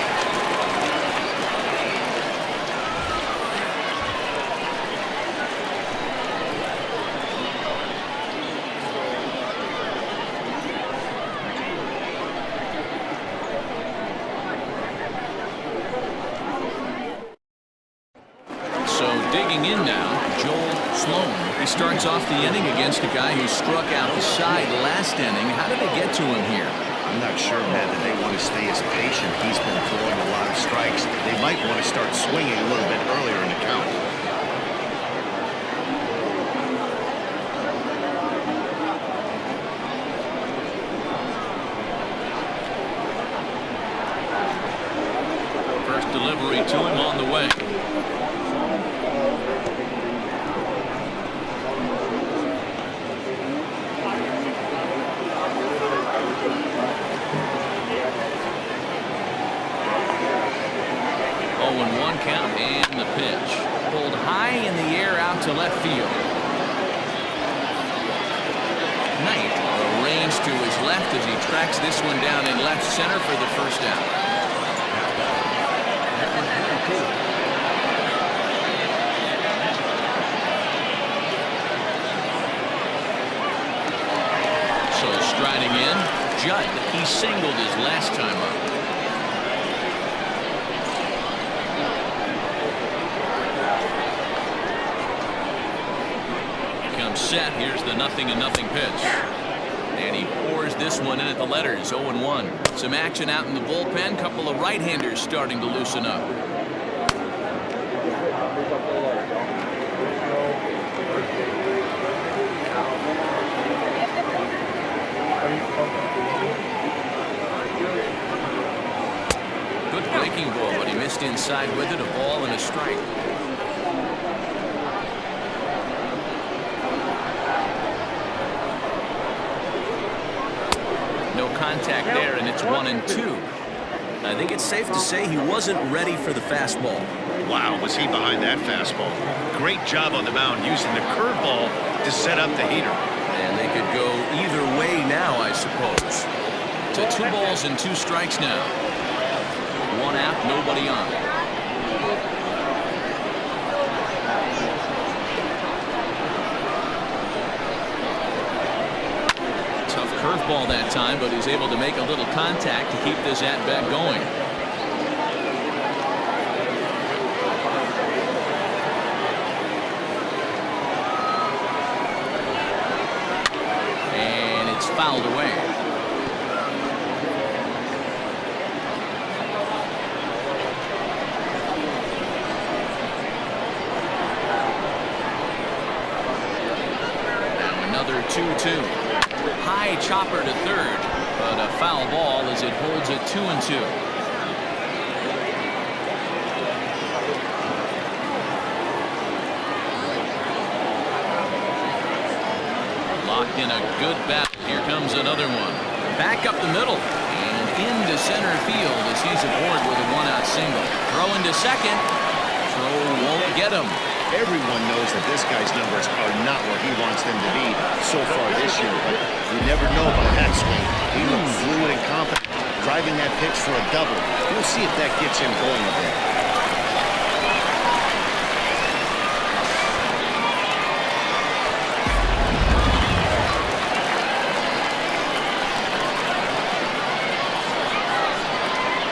Digging in now, Joel Sloan. He starts off the inning against a guy who struck out the side last inning. How did they get to him here? I'm not sure, Matt, that they want to stay as patient. He's been throwing a lot of strikes. They might want to start swinging a little bit earlier in the count. to him on the way. Count and the pitch pulled high in the air out to left field. Knight arranged to his left as he tracks this one down in left center for the first out. So striding in, Judd. He singled his last time up. Set. Here's the 0-0 pitch. And he pours this one in at the letters. 0-1. Some action out in the bullpen. Couple of right-handers starting to loosen up. Good breaking ball, but he missed inside with it. A ball and a strike. Contact there, and it's 1-2. I think it's safe to say he wasn't ready for the fastball. Wow, was he behind that fastball? Great job on the mound using the curveball to set up the heater. And they could go either way now, I suppose. To 2 balls and 2 strikes now. 1 out, nobody on. Curveball that time, but he's able to make a little contact to keep this at-bat going. And it's fouled away. Now another 2-2. High chopper to third, but a foul ball as it holds it 2-2. Locked in a good bat. Here comes another one. Back up the middle and into center field as he's aboard with a 1-out single. Throw into second. Throw won't get him. Everyone knows that this guy's numbers are not where he wants them to be so far this year, but you never know about that swing. He looks fluid and confident, driving that pitch for a double. We'll see if that gets him going a bit.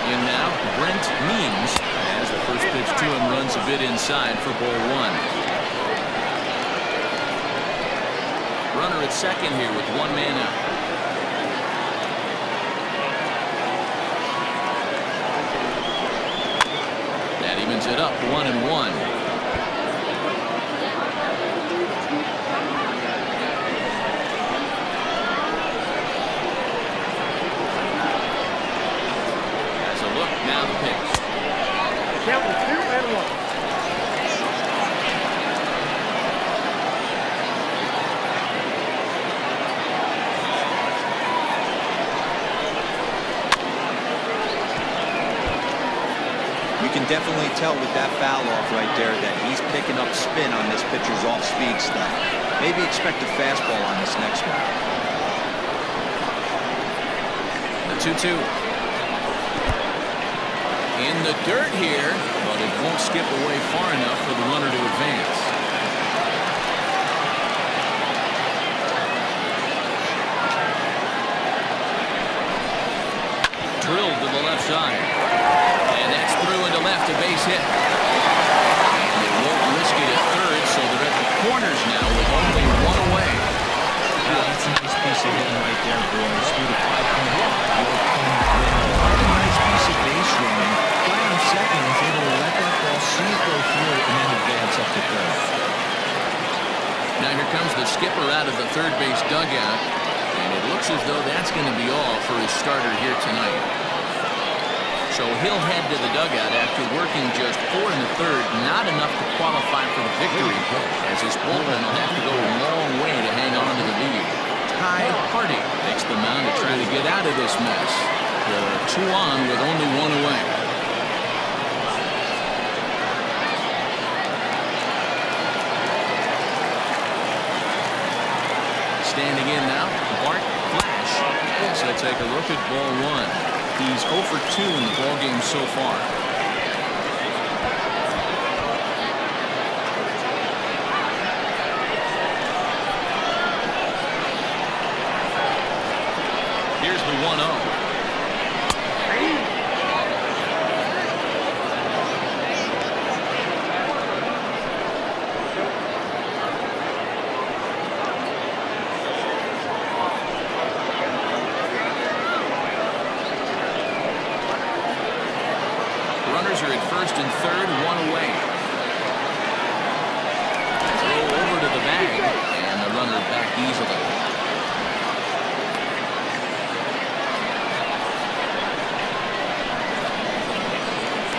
And now Brent Means, as the first pitch to him runs a bit inside for ball 1. Runner at second here with 1 man out. That evens it up 1-1. Now the pitch. Count with 2-1. You can definitely tell with that foul off right there that he's picking up spin on this pitcher's off-speed stuff. Maybe expect a fastball on this next one. The 2-2. In the dirt here, but it won't skip away far enough for the runner to advance. Drilled to the left side. And that's through into left, a base hit. And they won't risk it at third, so they're at the corners now with only 1 away. That's a nice piece of hitting right there, boys. Through the 5-point walk. A nice piece of base running. Guy on second is able to let that ball see it go through and then advance up to third. Now here comes the skipper out of the third base dugout. And it looks as though that's going to be all for his starter here tonight. So he'll head to the dugout after working just 4 in the third, not enough to qualify for the victory, as his bullpen will have to go a long way to hang on to the lead. Ty Hardy makes the mound to try to get out of this mess. The 2 on with only 1 away. Standing in now, Bart Flash. So take a look at ball 1. He's 0 for 2 in the ballgame so far. Here's the 1-0. Runners are at first and third, 1 away. Throw over to the bag, and the runner back easily.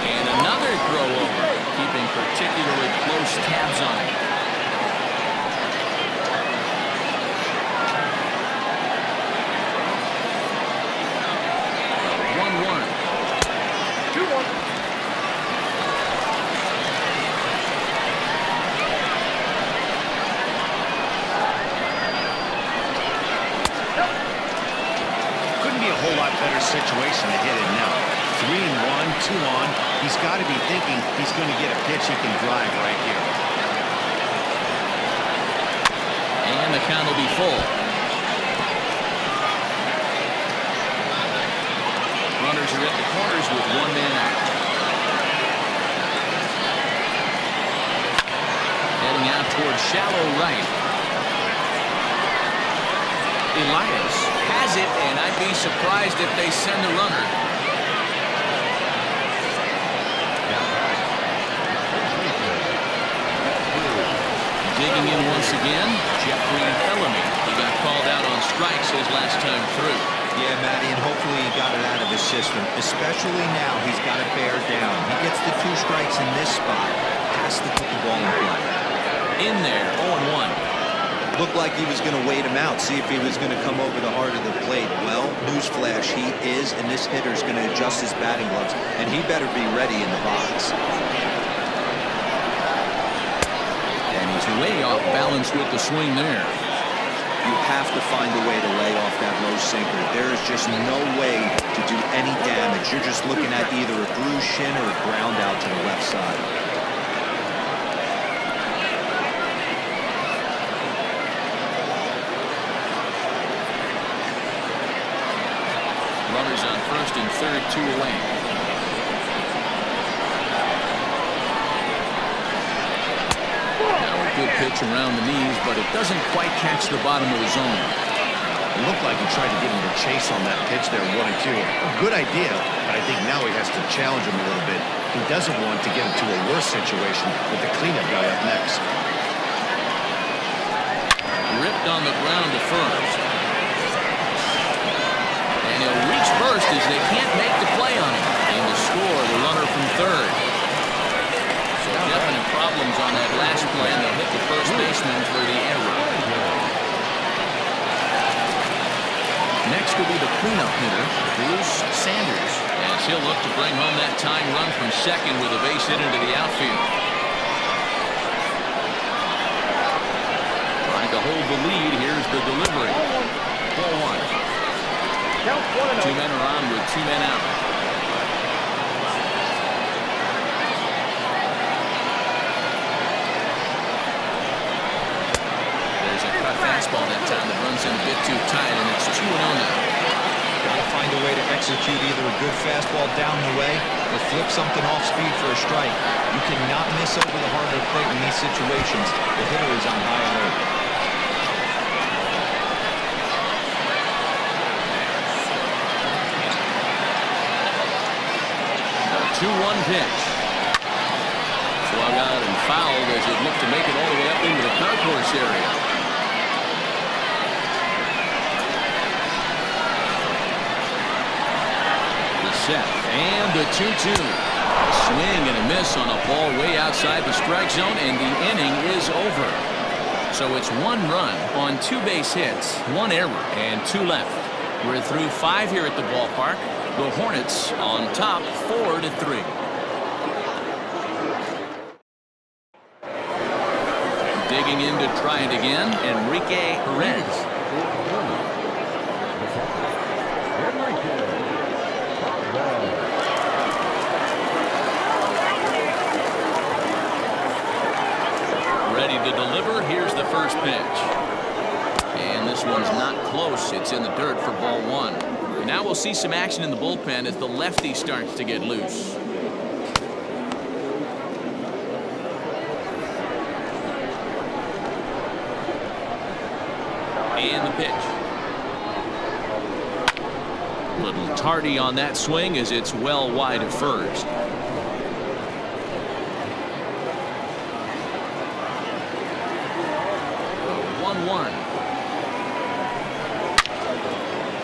And another throw over, keeping particularly close tabs on it. Situation to hit it now. 3-1, 2 on. He's got to be thinking he's going to get a pitch he can drive right here. And the count will be full. Runners are at the corners with 1 man out. Heading out towards shallow right. Elias has it, and I'd be surprised if they send a runner. Digging in once again, Jeffrey Bellamy. He got called out on strikes his last time through. Yeah, Matty, and hopefully he got it out of his system. Especially now, he's got to bear down. He gets the 2 strikes in this spot. Has to put the ball in play. In there, 0-1. Looked like he was going to wait him out, see if he was going to come over the heart of the plate. Well, newsflash, he is, and this hitter's going to adjust his batting gloves, and he better be ready in the box. And he's way off balance with the swing there. You have to find a way to lay off that low sinker. There is just no way to do any damage. You're just looking at either a bruised shin or a ground out to the left side. Runners on first and third, 2 away. Now a good pitch around the knees, but it doesn't quite catch the bottom of the zone. It looked like he tried to give him a chase on that pitch there, 1-2. A good idea, but I think now he has to challenge him a little bit. He doesn't want to get into a worse situation with the cleanup guy up next. Ripped on the ground to first. And he'll reach first as they can't make the play on him. And to score, the runner from third. So definite problems on that last play, and they'll hit the first baseman for the error. Next will be the cleanup hitter, Bruce Sanders, as he'll look to bring home that tying run from second with a base hit into the outfield. Trying to hold the lead. Here's the delivery. 4-1. 2 men are on with 2 men out. There's a cut fastball that time that runs in a bit too tight, and it's 2-0 now. Got to find a way to execute either a good fastball down the way or flip something off speed for a strike. You cannot miss over the heart of the plate in these situations. The hitter is on high alert. 2-1 pitch. Swung out and fouled as it looked to make it all the way up into the concourse area. The set And the 2-2. Swing and a miss on a ball way outside the strike zone, and the inning is over. So it's 1 run on 2 base hits, 1 error, and 2 left. We're through 5 here at the ballpark. The Hornets on top 4-3. Digging in to try it again, Enrique Perez. Ready to deliver. Here's the first pitch. And this one's not close. It's in the dirt for ball 1. Now we'll see some action in the bullpen as the lefty starts to get loose. And the pitch. Little tardy on that swing as it's well wide of first.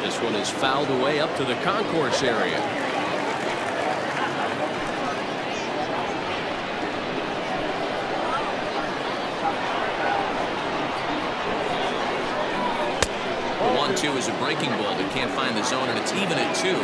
This one is fouled away up to the concourse area. The 1-2 is a breaking ball that can't find the zone, and it's even at 2.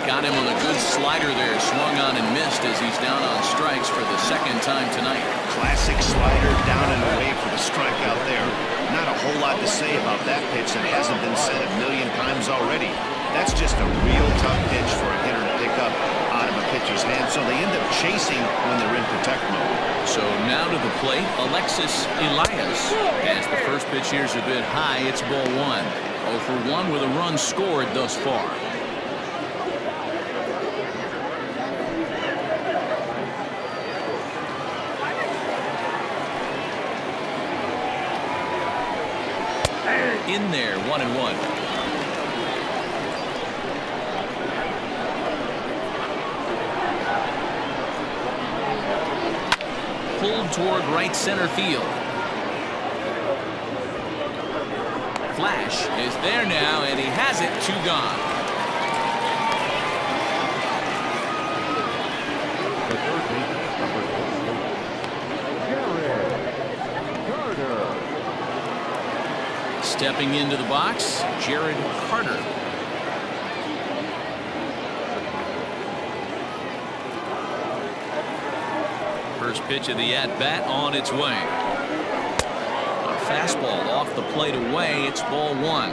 Got him on a good slider there. Swung on and missed as he's down on strikes for the 2nd time tonight. Classic slider, down and away for the strikeout there. Not a whole lot to say about that pitch that hasn't been said a million times already. That's just a real tough pitch for a hitter to pick up out of a pitcher's hand, so they end up chasing when they're in protect mode. So now to the plate, Alexis Elias. As the first pitch here's a bit high, it's ball 1. 0 for 1 with a run scored thus far. In there, 1-1. Pulled toward right center field. Flash is there now, and he has it. 2 gone. Stepping into the box, Jared Carter. First pitch of the at-bat on its way. A fastball off the plate away. It's ball 1.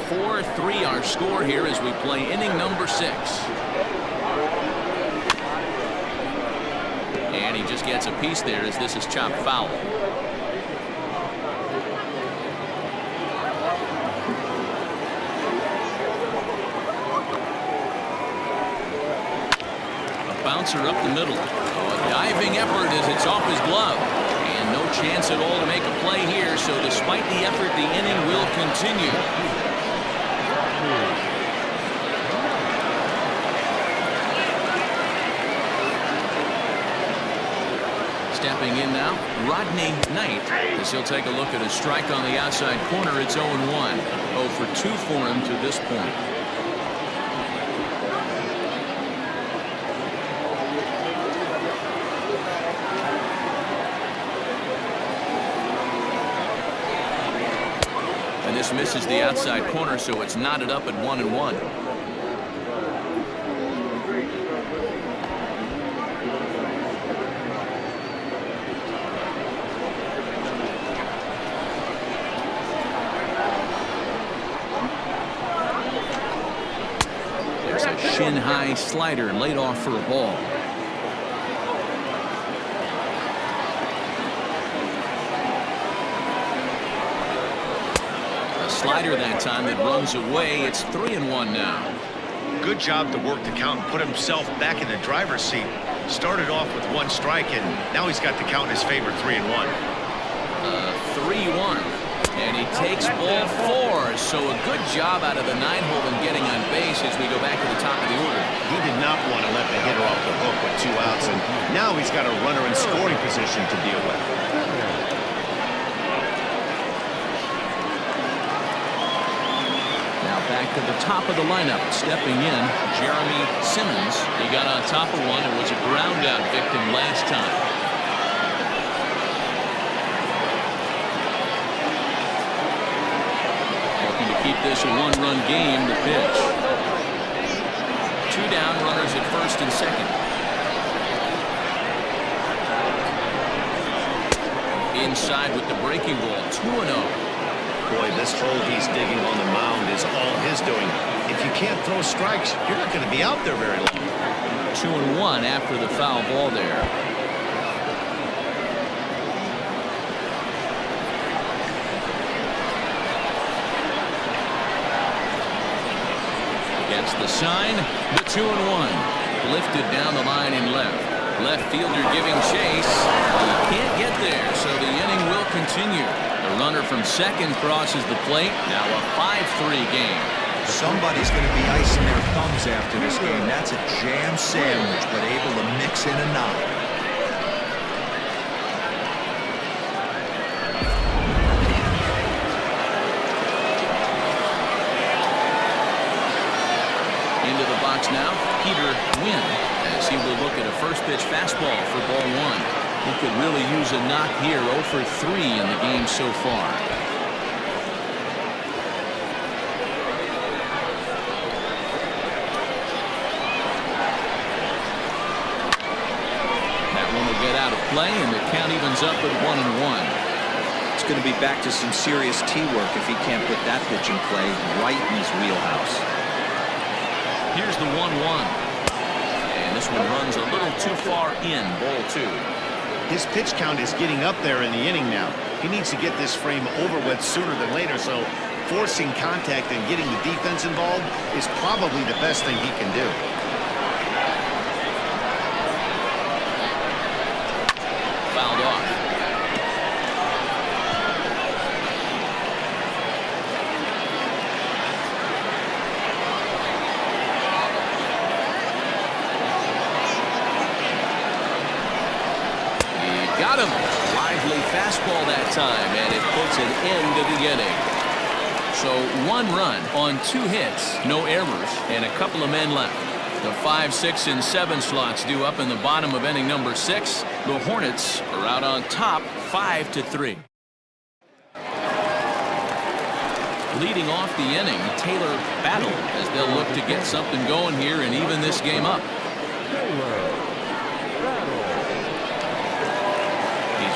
4-3 our score here as we play inning number 6. And he just gets a piece there as this is chopped foul. Bouncer up the middle. A diving effort as it's off his glove. And no chance at all to make a play here, so despite the effort, the inning will continue. Stepping in now, Rodney Knight, as he'll take a look at a strike on the outside corner. It's 0-1. 0 for 2 for him to this point. This misses the outside corner, so it's knotted up at 1-1. There's a shin-high slider laid off for a ball. Slider that time that runs away. It's 3-1 now. Good job to work the count and put himself back in the driver's seat. Started off with 1 strike, and now he's got the count in his favor. 3-1. 3-1, and he takes ball 4. So a good job out of the 9-hole in getting on base as we go back to the top of the order. He did not want to let the hitter off the hook with 2 outs, and now he's got a runner in scoring position to deal with. Back to the top of the lineup, stepping in, Jeremy Simmons. He got on top of one and was a ground out victim last time. Looking to keep this a one-run game. The pitch. 2 down, runners at first and second. Inside with the breaking ball, 2-0. Boy, this hole he's digging on the mound is all his doing. If you can't throw strikes, you're not going to be out there very long. 2-1 after the foul ball there. Gets the sign, the 2-1. Lifted down the line in left. Left fielder giving chase. He can't get there, so the inning will continue. The runner from second crosses the plate. Now a 5-3 game. Somebody's going to be icing their thumbs after this game. That's a jam sandwich, but able to mix in a knock. Into the box now, Peter Wynn, as he will look at a first pitch fastball for ball 1. He could really use a knock here. 0 for 3 in the game so far. That one will get out of play, and the count evens up at 1-1. It's going to be back to some serious T-work if he can't put that pitch in play right in his wheelhouse. Here's the 1-1. And this one runs a little too far in, ball 2. His pitch count is getting up there in the inning now. He needs to get this frame over with sooner than later, so forcing contact and getting the defense involved is probably the best thing he can do. Fouled off. Got him. Lively fastball that time, and it puts an end to the inning. So 1 run on 2 hits, no errors, and a couple of men left. The 5, 6, and 7 slots due up in the bottom of inning number 6. The Hornets are out on top 5-3. Leading off the inning, Taylor Battle, as they'll look to get something going here and even this game up.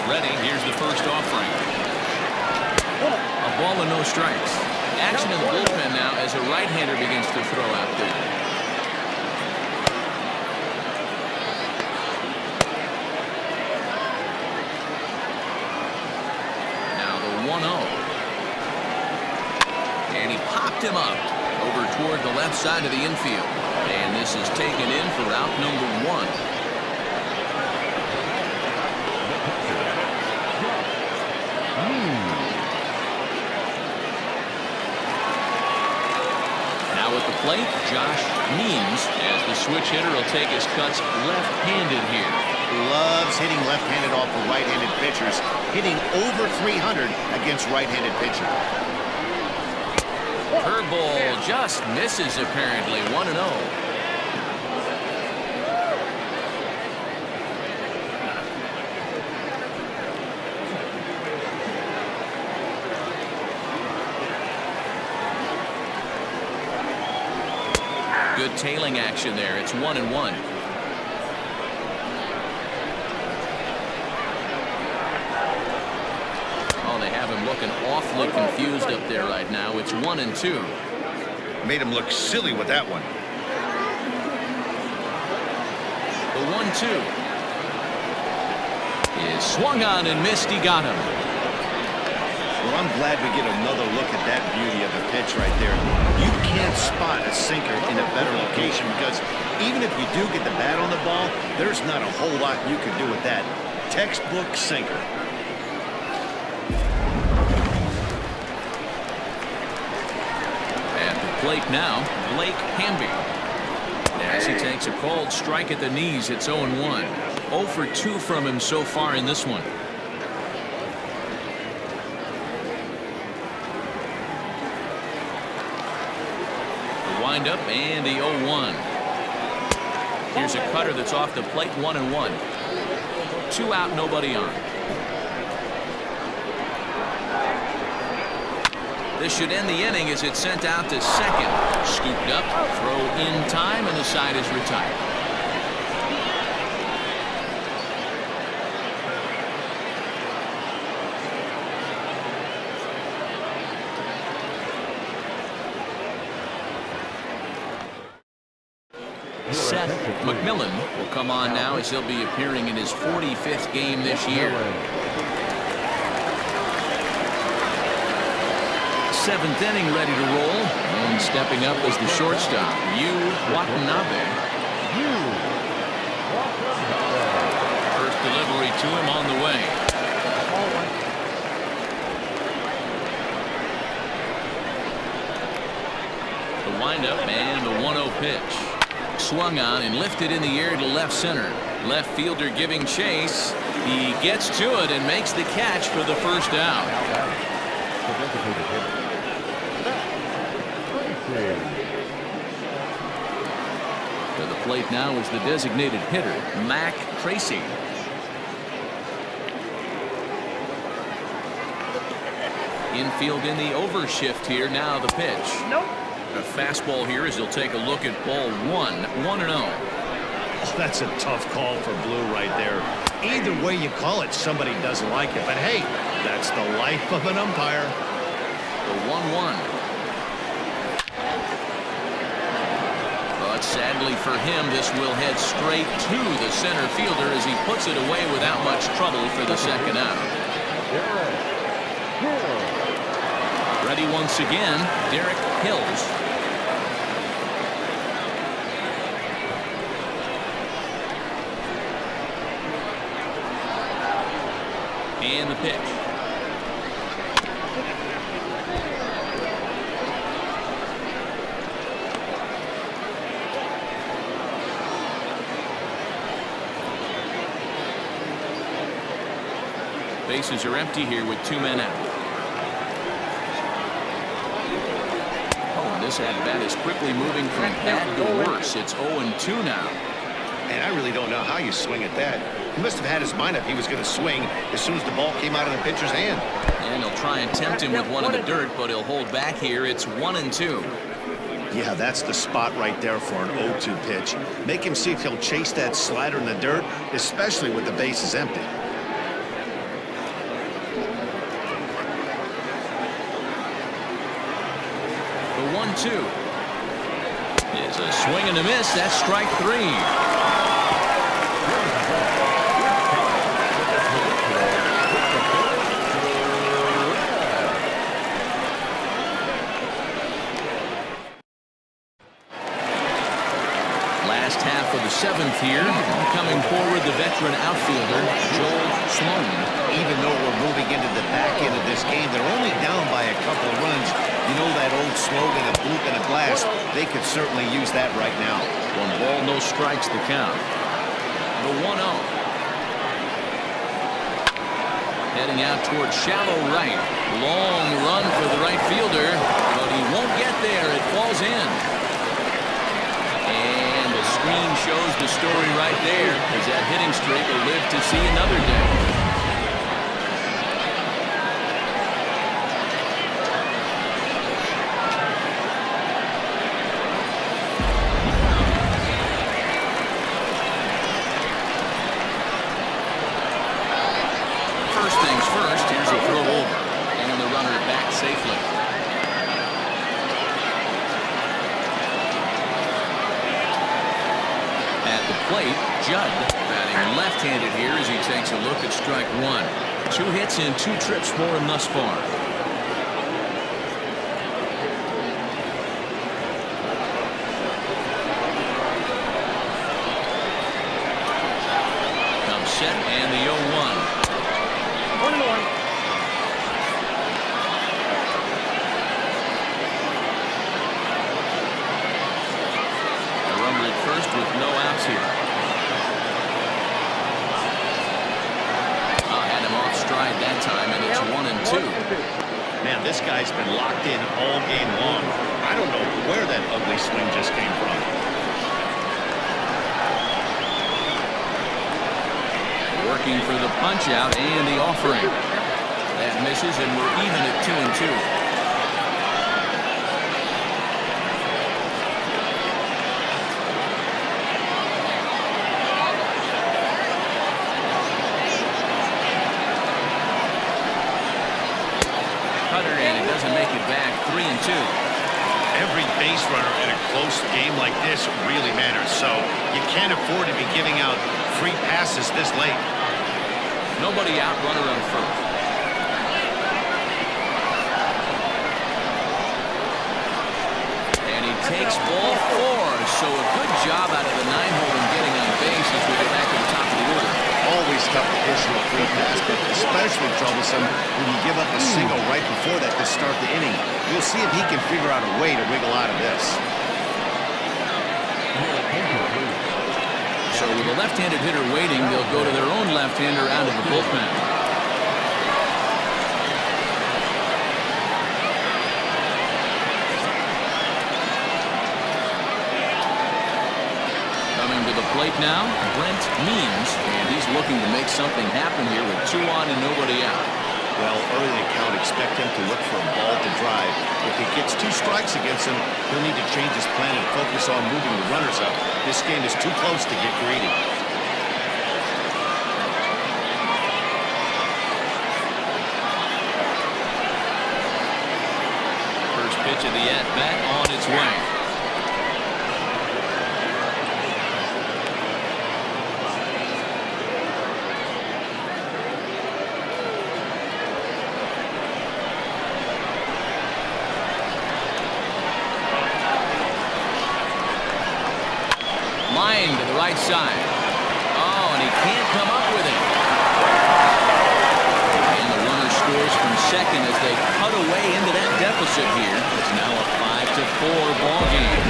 Ready. Here's the first offering. A ball and no strikes. Action in the bullpen now as a right-hander begins to throw out there. Now the 1-0. And he popped him up over toward the left side of the infield. And this is taken in for out number 1. Plate, Josh Means, as the switch hitter will take his cuts left-handed here. Loves hitting left-handed off of right-handed pitchers, hitting over 300 against right-handed pitchers. Curveball just misses apparently. 1-0. Good tailing action there. It's 1-1. Oh, they have him looking awfully confused up there right now. It's 1-2. Made him look silly with that one. The 1-2 is swung on and missed. He got him. Well, I'm glad we get another look at that beauty of a pitch right there. You can't spot a sinker in a better location because even if you do get the bat on the ball, there's not a whole lot you can do with that. Textbook sinker. At the plate now, Blake Hamby. As he takes a called strike at the knees, it's 0-1. 0 for 2 from him so far in this one. wind up and the 0-1. Here's a cutter that's off the plate, 1-1. 2 out, nobody on. This should end the inning as it's sent out to second. Scooped up, throw in time, and the side is retired. Seth McMillan will come on now as he'll be appearing in his 45th game this year. 7th inning ready to roll, and stepping up as the shortstop, Yu Watanabe. First delivery to him on the way. The windup and the 1-0 pitch. Swung on and lifted in the air to left center. Left fielder giving chase. He gets to it and makes the catch for the first out. To the plate now is the designated hitter, Mac Tracy. Infield in the overshift here. Now the pitch. Nope. A fastball here as he'll take a look at ball 1-0. Oh, that's a tough call for Blue right there. Either way you call it, somebody doesn't like it. But hey, that's the life of an umpire. The 1-1. But sadly for him, this will head straight to the center fielder as he puts it away without much trouble for the second out. Ready once again, Derek Hills. And the pitch. Bases are empty here with 2 men out. Oh, and this at-bat is quickly moving from bad to worse. It's 0-2 now. And I really don't know how you swing at that. He must have had his mind up he was going to swing as soon as the ball came out of the pitcher's hand. And he'll try and tempt him with one in the dirt, but he'll hold back here. It's 1-2. Yeah, that's the spot right there for an 0-2 pitch. Make him see if he'll chase that slider in the dirt, especially with the bases empty. The 1-2 is a swing and a miss. That's strike 3. Last half of the 7th here. Coming forward, the veteran outfielder, Joel Sloan. Even though we're moving into the back end of this game, they're only down by a couple of runs. You know that old slogan, a fluke and a glass. They could certainly use that right now. 1 ball, no strikes the count. The 1-0. Heading out towards shallow right. Long run for the right fielder, but he won't get there. It falls in. And the screen shows the story right there, as that hitting streak will live to see another day. First things first, here's a throw over, and the runner back safely. At the plate, Judd batting left-handed here as he takes a look at strike 1. 2 hits and 2 trips for him thus far. Comes set and the 0-1. 1-1. A runner at first with no outs here. Had him off stride that time, and it's 1-2. Man, this guy's been locked in all game long. I I don't know where that ugly swing just came from. Working for the punch out and the offering. That misses, and we're even at 2-2. And it doesn't make it back. 3-2. Every base runner in a close game like this really matters, so you can't afford to be giving out free passes this late. Nobody out, runner on first. And he takes ball 4, so a good job out of the 9-hole in getting on base as we get back to the top of the order. Always tough to issue a free pass, but especially troublesome when you give up a single right before that to start the inning. We'll see if he can figure out a way to wiggle out of this. So with a left-handed hitter waiting, they'll go to their own left-hander out of the bullpen. Coming to the plate now, Brent Means, and he's looking to make something happen here with 2 on and nobody out. Well, early in the count, expect him to look for a ball to drive. If he gets 2 strikes against him, he'll need to change his plan and focus on moving the runners up. This game is too close to get greedy. First pitch of the at-bat on its way. Line to the right side. Oh, and he can't come up with it. And the runner scores from second as they cut away into that deficit here. It's now a 5-4 ball game.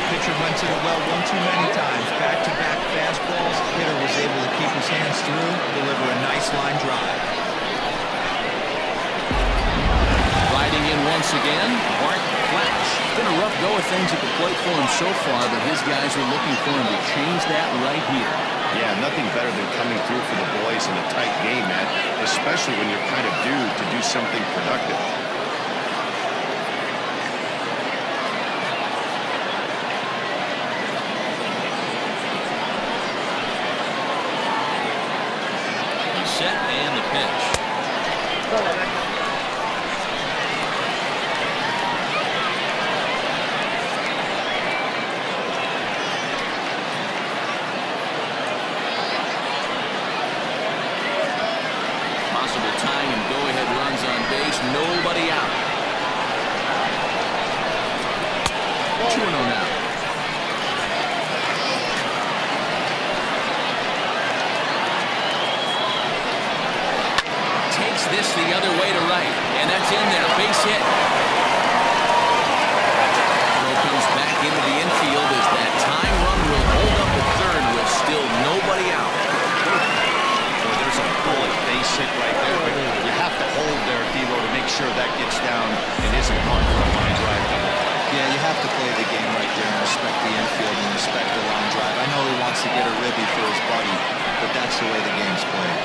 Pitcher went to the well one too many times. Back-to-back fastballs. Hitter was able to keep his hands through, deliver a nice line drive. Riding in once again, Bart Flash. Been a rough go of things at the plate for him so far, but his guys are looking for him to change that right here. Yeah, nothing better than coming through for the boys in a tight game, Matt, especially when you're kind of due to do something productive. He's set and the pitch. Tying and go-ahead runs on base, nobody out. 2-0 now. Takes this the other way to right, and that's in there, base hit. Throw comes back into the infield as that tying run will hold up at third with still nobody out. There's a bullet base hit right there, but you have to hold there, D-Lo, to make sure that gets down and isn't gone for a line drive double. Yeah, you have to play the game right there and respect the infield and respect the line drive. I know he wants to get a ribby for his buddy, but that's the way the game's played.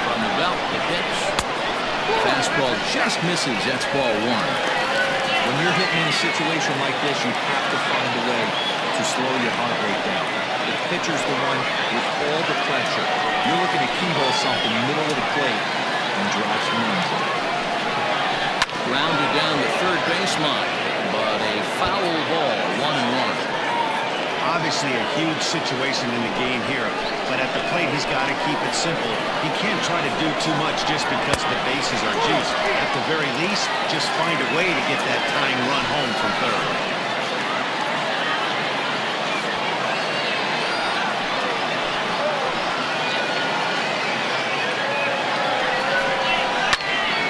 From the belt, the pitch. Fastball just misses. That's ball 1. When you're hitting in a situation like this, you have to find a way to slow your heart rate down. The pitcher's the one with all the pressure. You're looking to keyhole something middle of the plate and drive some runs in. Grounded down the third baseline, but a foul ball, 1-1. Obviously a huge situation in the game here, but at the plate he's got to keep it simple. He can't try to do too much just because the bases are juiced. At the very least, just find a way to get that tying run home from third.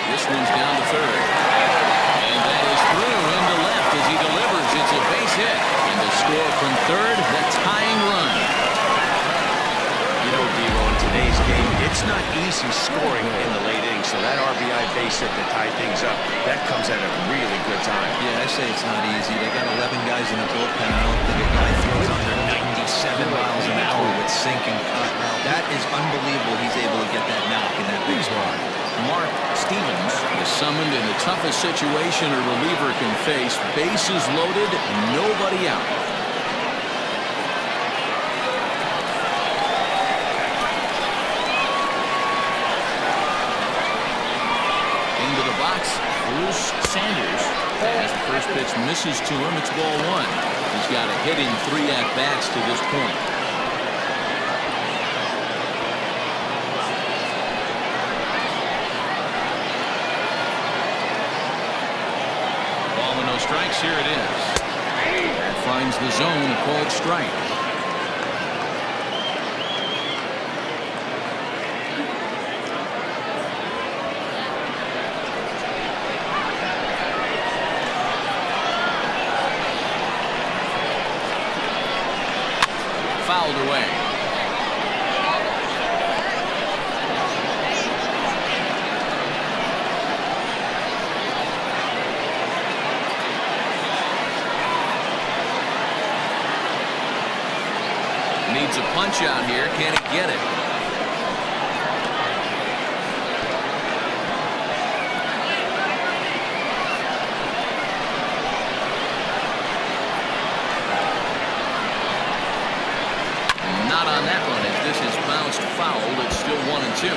This one's down to third. And that is through into left as he delivers. It's a base hit. And the score from third, the tying run. easy scoring in the late innings. So that RBI base hit to tie things up, that comes at a really good time. Yeah, I say it's not easy. They got 11 guys in the bullpen. I don't think a guy throws under 97 miles an hour with sink and cut. That is unbelievable. He's able to get that knock in that big spot. Mark Stevens is summoned in the toughest situation a reliever can face. Bases loaded, nobody out. Into the box, Bruce Sanders. As the first pitch misses to him, it's ball one. He's got a hit in 3 at-bats to this point. Strikes, here it is. That finds the zone, a called strike. Fouled away. Needs a punch out here. Can he get it? Not on that one, as this is bounced foul. It's still 1-2.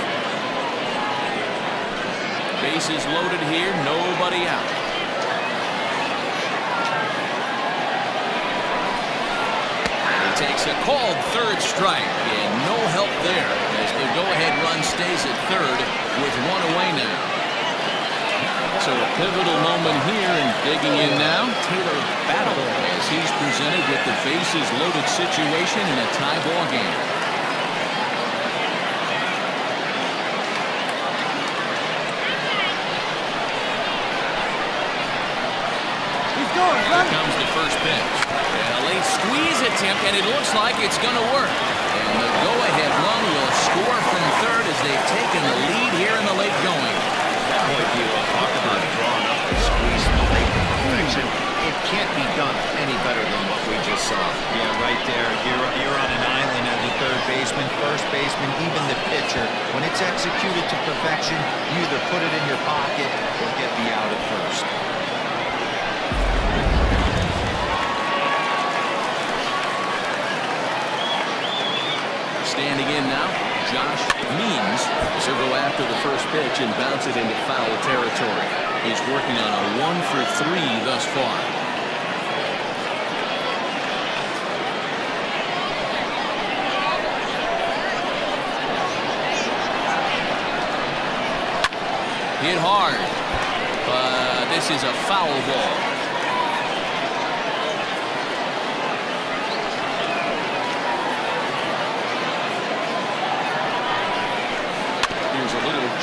Bases loaded here. Nobody out. Takes a called third strike, and no help there as the go-ahead run stays at third with 1 away now. So a pivotal moment here, and digging in now, Taylor Battle, as he's presented with the bases loaded situation in a tie ball game. Here comes the first pitch. A late squeeze attempt, and it looks like it's going to work. And the go-ahead run will score from third as they've taken the lead here in the late going. Boy, you talk about drawing up the squeeze from late to perfection. It can't be done any better than what we just saw. Yeah, right there. You're on an island as a third baseman, first baseman, even the pitcher. When it's executed to perfection, you either put it in your pocket or get the out at first. Standing in now, Josh Means. He'll go after the first pitch and bounce it into foul territory. He's working on a 1-for-3 thus far. Hit hard, but this is a foul ball.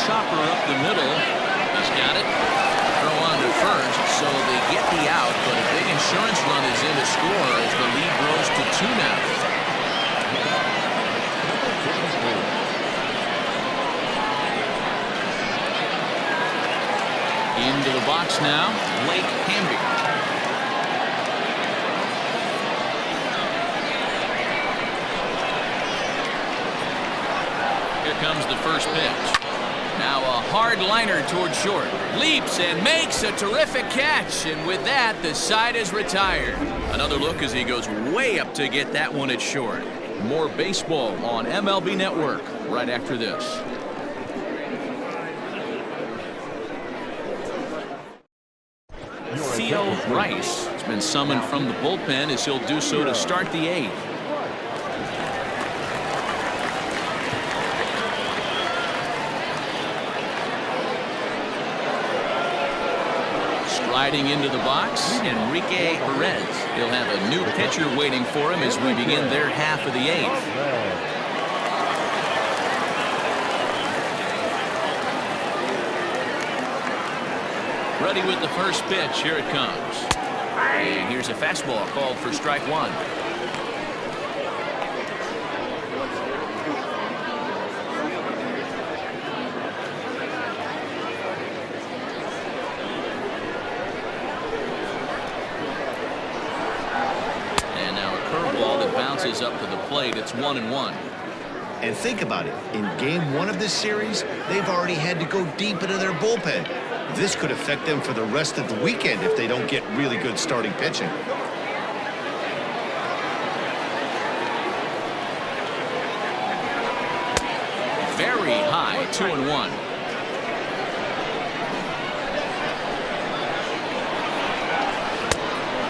Chopper up the middle. He's got it. Throw on to first, so they get the out, but a big insurance run is in to score as the lead grows to 2 now. Into the box now, Blake Hamby. Here comes the first pitch. Now a hard liner toward short. Leaps and makes a terrific catch. And with that, the side is retired. Another look as he goes way up to get that one at short. More baseball on MLB Network right after this. Theo Rice has been summoned from the bullpen as he'll do so to start the 8th. Sliding into the box, Enrique Perez. He'll have a new pitcher waiting for him as we begin their half of the 8th. Ready with the first pitch. Here it comes. And here's a fastball called for strike 1. bounces up to the plate. It's 1-1. And think about it. In game 1 of this series, they've already had to go deep into their bullpen. This could affect them for the rest of the weekend if they don't get really good starting pitching. Very high, 2-1.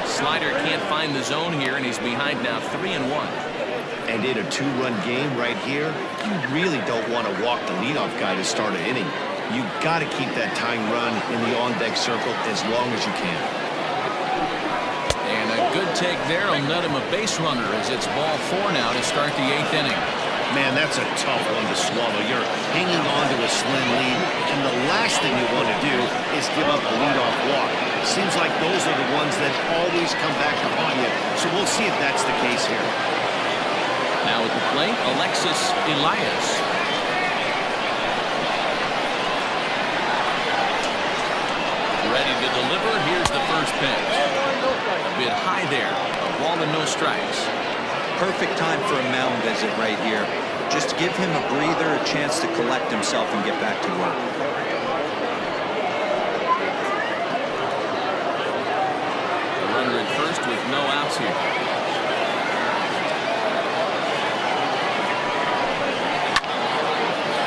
Slider can't find the zone here, and he's behind now 3-1. And in a 2-run game right here, you really don't want to walk the leadoff guy to start an inning. You've got to keep that tying run in the on-deck circle as long as you can. And a good take there will net him a base runner as it's ball 4 now to start the 8th inning. Man, that's a tough one to swallow. You're hanging on to a slim lead, and the last thing you want to do is give up a leadoff walk. Seems like those are the ones that always come back to haunt you, so we'll see if that's the case here. Now at the plate, Alexis Elias. Ready to deliver. Here's the first pitch. A bit high there. A ball and no strikes. Perfect time for a mound visit right here. Just give him a breather, a chance to collect himself and get back to work. The runner at first with no outs here.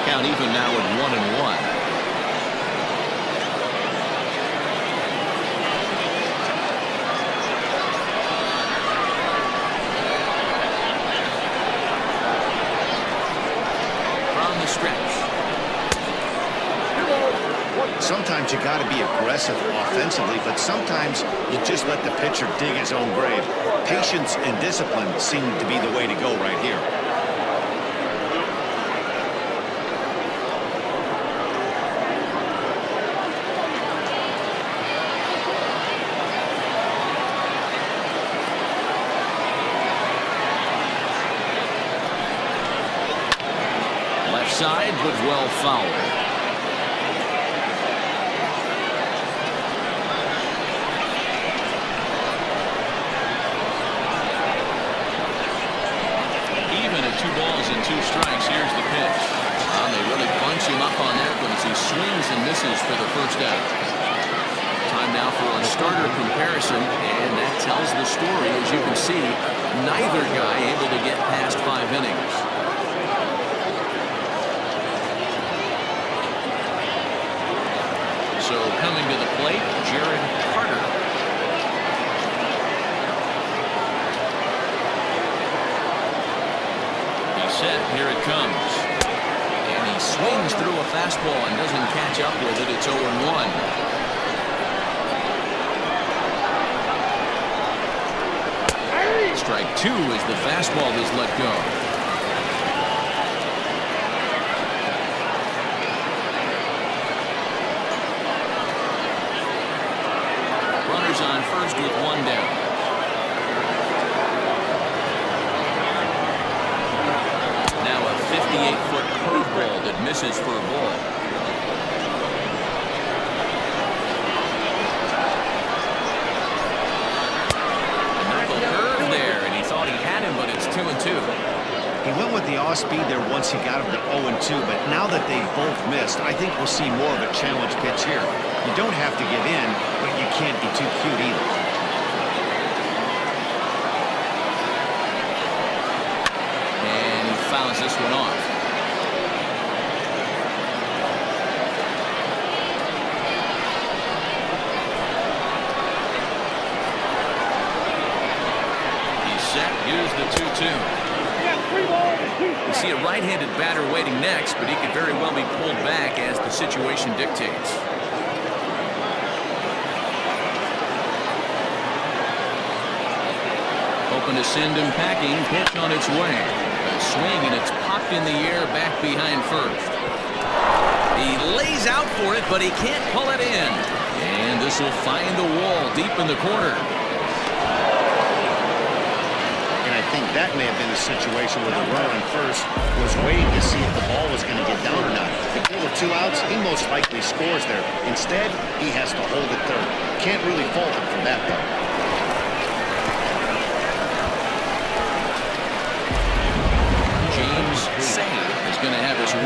Count even now at 1-1. Sometimes you got to be aggressive offensively, but sometimes you just let the pitcher dig his own grave. Patience and discipline seem to be the way to go right here. Left side, but well fouled. And 2 strikes. Here's the pitch. They really bunch him up on that one as he swings and misses for the first out. Time now for a starter comparison, and that tells the story. As you can see, neither guy able to get past 5 innings. So coming to the plate, Jared Carter. Set. Here it comes. And he swings through a fastball and doesn't catch up with it. It's 0-1. Strike 2 as the fastball is let go. Runners on first with 1 down. Now a 58-foot curveball that misses for a ball. A knuckle curve there, and he thought he had him, but it's 2-2. He went with the off speed there once he got him to 0-2, but now that they've both missed, I think we'll see more of a challenge pitch here. You don't have to give in, but you can't be too cute either. Fouls this one off. He's set. Here's the 2-2. You see a right-handed batter waiting next, but he could very well be pulled back as the situation dictates. Hoping to send him packing. Pitch on its way. Swing, and it's popped in the air back behind first. He lays out for it, but he can't pull it in. And this will find the wall deep in the corner. And I think that may have been a situation where the runner on first was waiting to see if the ball was going to get down or not. If there were 2 outs, he most likely scores there. Instead, he has to hold it third. Can't really fault him for that, though.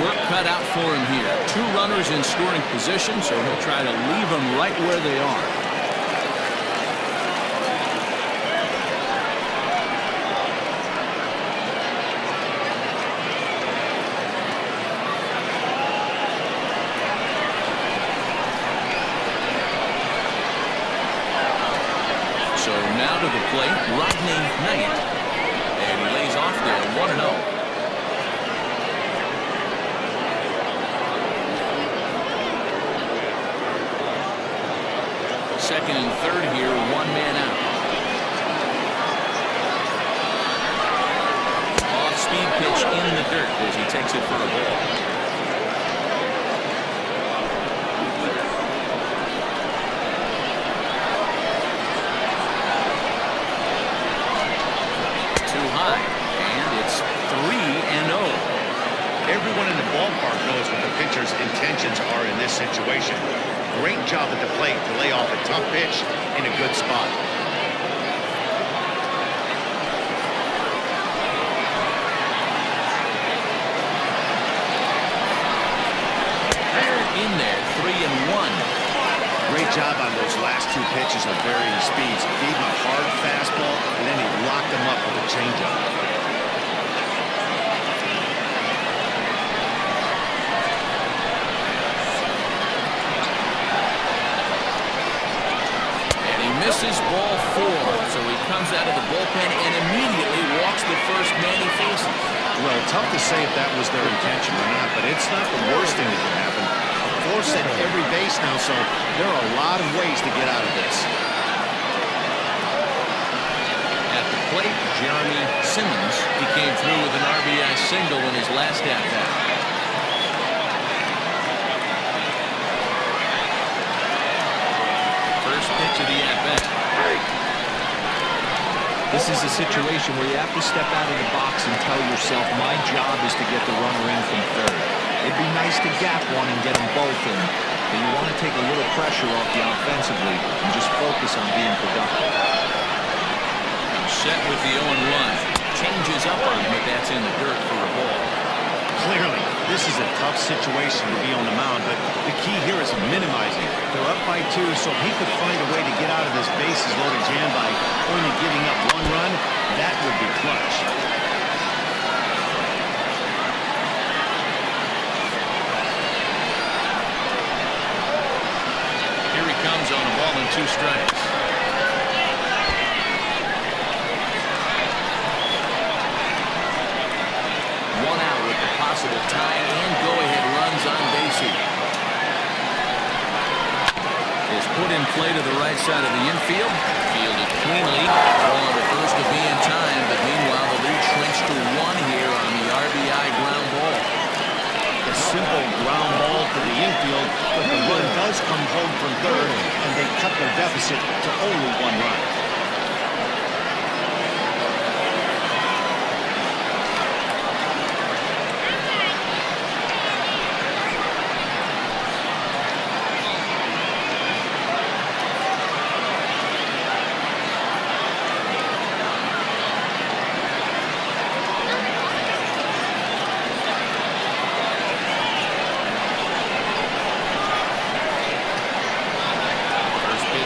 Work cut out for him here. 2 runners in scoring position, so he'll try to leave them right where they are. So now to the plate, Rodney Knight. And he lays off there, 1-0. Second and third here, 1 man out. Off-speed pitch in the dirt as he takes it for a ball. Too high, and it's 3-0. Everyone in the ballpark knows what the pitcher's intentions are in this situation. Great job at the plate to lay off a tough pitch in a good spot. In there, 3-1. Great job on those last 2 pitches of varying speeds. Gave him a hard fastball, and then he locked him up with a changeup. Misses ball 4, so he comes out of the bullpen and immediately walks the first man he faces. Well, tough to say if that was their intention or not, but it's not the worst thing that can happen. 4 at every base now, so there are a lot of ways to get out of this. At the plate, Jeremy Simmons. He came through with an RBI single in his last at-bat. Pitch of the at-bat. This is a situation where you have to step out of the box and tell yourself, my job is to get the runner in from third. It'd be nice to gap one and get them both in, but you want to take a little pressure off you offensively and just focus on being productive. Set with the 0-1. Changes up on him, but that's in the dirt for a ball. Clearly, this is a tough situation to be on the mound, but the key here is minimizing. They're up by 2, so if he could find a way to get out of this bases-loaded jam by only giving up 1 run, that would be clutch. Here he comes on a ball and 2 strikes. Possible tie and go-ahead runs on base here. Is put in play to the right side of the infield. Fielded cleanly. Ball to first to be in time, but meanwhile the lead shrinks to 1 here on the RBI ground ball. A simple ground ball to the infield, but the run does come home from third, and they cut their deficit to only 1 run.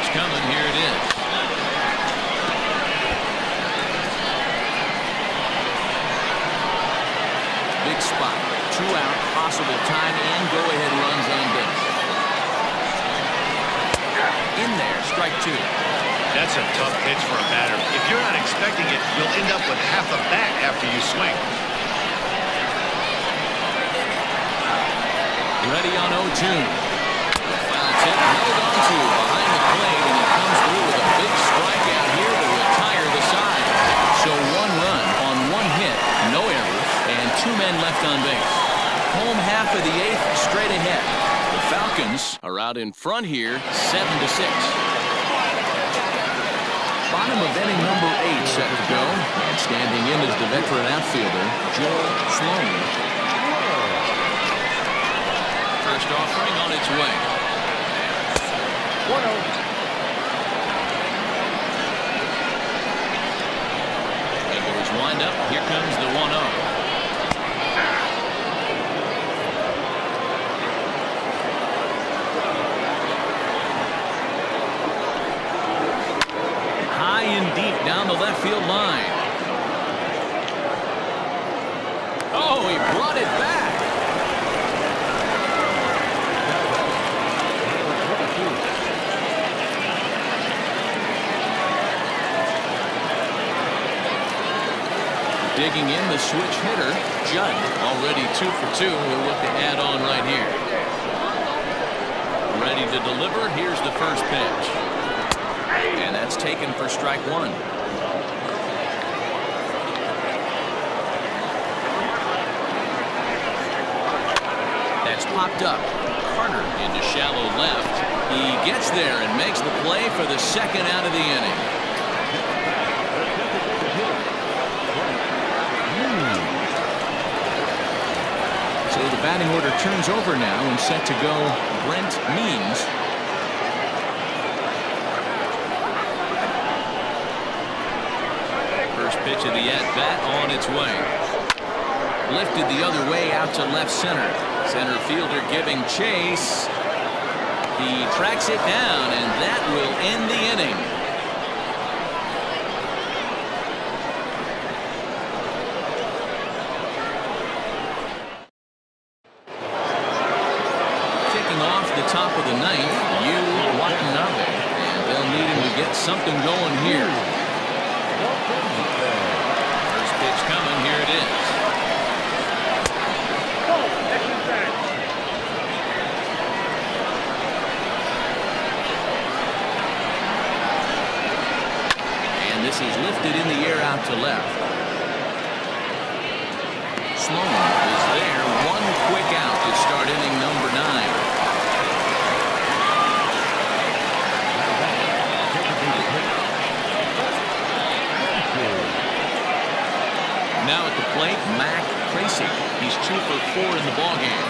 Coming, here it is. Big spot, 2 out, possible time and go-ahead runs on base. In there, strike 2. That's a tough pitch for a batter. If you're not expecting it, you'll end up with half a bat after you swing. Ready on 0-2. Foul tip held on to behind the plate, and he comes through with a big strikeout here to retire the side. So 1 run on 1 hit, no errors, and 2 men left on base. Home half of the 8th, straight ahead. The Falcons are out in front here, 7-6. Bottom of inning number 8 set to go, and standing in is the veteran outfielder, Joel Sloan. First offering on its way. 1-0. Fielders wind up. Here comes the 1-0. Digging in, the switch hitter, Judd, already 2 for 2. We'll look to add on right here. Ready to deliver. Here's the first pitch. And that's taken for strike 1. That's popped up. Carter into shallow left. He gets there and makes the play for the second out of the inning. So the batting order turns over now and set to go Brent Means. First pitch of the at-bat on its way. Lifted the other way out to left center. Center fielder giving chase. He tracks it down, and that will end the inning. Kicking off the top of the ninth, Yu Watanabe, and they'll need him to get something going here. First pitch coming, here it is. This is lifted in the air out to left. Sloan is there. One quick out to start inning number 9. Now at the plate, Mac Tracy. He's 2 for 4 in the ballgame.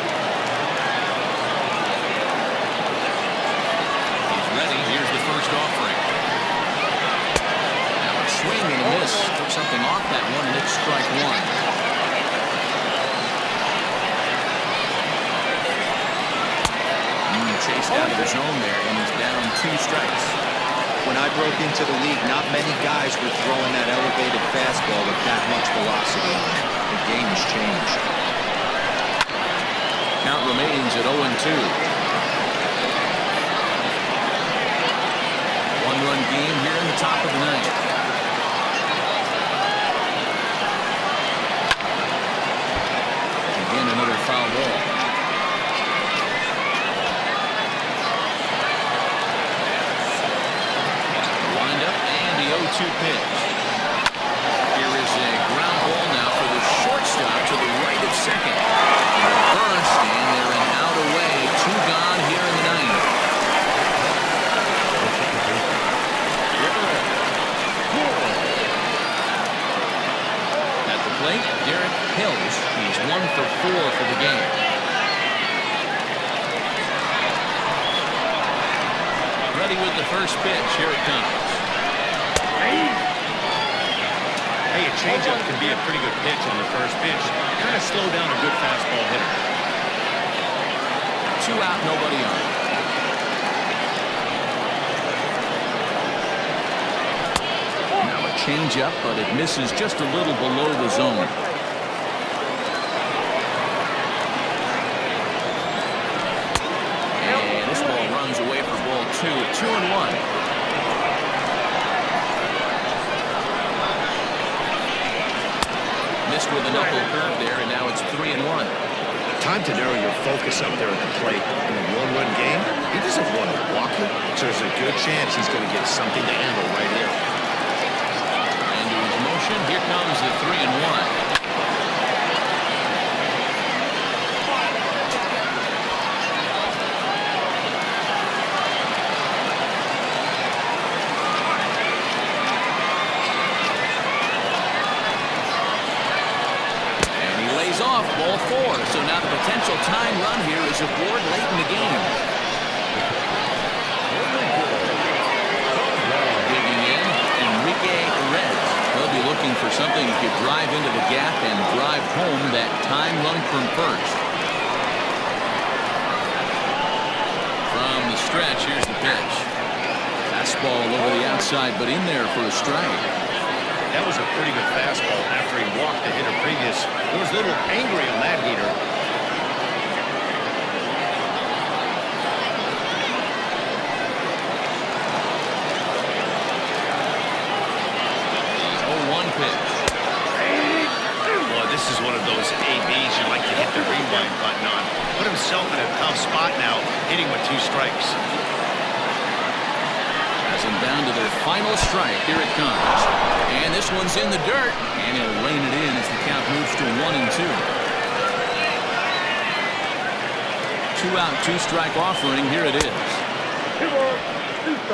He's ready. Here's the first offering. Swing and a miss. Took something off that one, and it's strike 1. Chased out of the zone there, and he's down 2 strikes. When I broke into the league, not many guys were throwing that elevated fastball with that much velocity on it. The game has changed. Count remains at 0-2. One-run game here in the top of the ninth. Another foul ball. Wind up and the 0-2 pitch. Here is a ground ball now for the shortstop to the right of second. Reverse, and they're an out away. 2 gone here in the ninth. At the plate, Derek Hills. He's 1 for 4 for the game. Ready with the first pitch. Here it comes. Hey, a changeup can be a pretty good pitch on the first pitch. Kind of slow down a good fastball hitter. 2 out, nobody on. Now a changeup, but it misses just a little below the zone. Away for ball 2 at 2-1. Missed with a knuckle curve there, and now it's 3-1. Time to narrow your focus up there at the plate. In a 1-run game, he doesn't want to walk it, so there's a good chance he's going to get something to handle right here. Into his motion, here comes the 3-1. Off ball 4, so now the potential tying run here is aboard late in the game. Digging in, Enrique Reyes. They'll be looking for something that could drive into the gap and drive home that tying run from first. From the stretch, here's the pitch. Fastball over the outside, but in there for a strike. That was a pretty good fastball after he walked the hitter previous. He was a little angry on that heater. put himself in a tough spot now, hitting with 2 strikes. Has them down to their final strike. Here it comes. And this one's in the dirt. And he'll lane it in as the count moves to 1-2. 2-out, 2-strike offering. Here it is.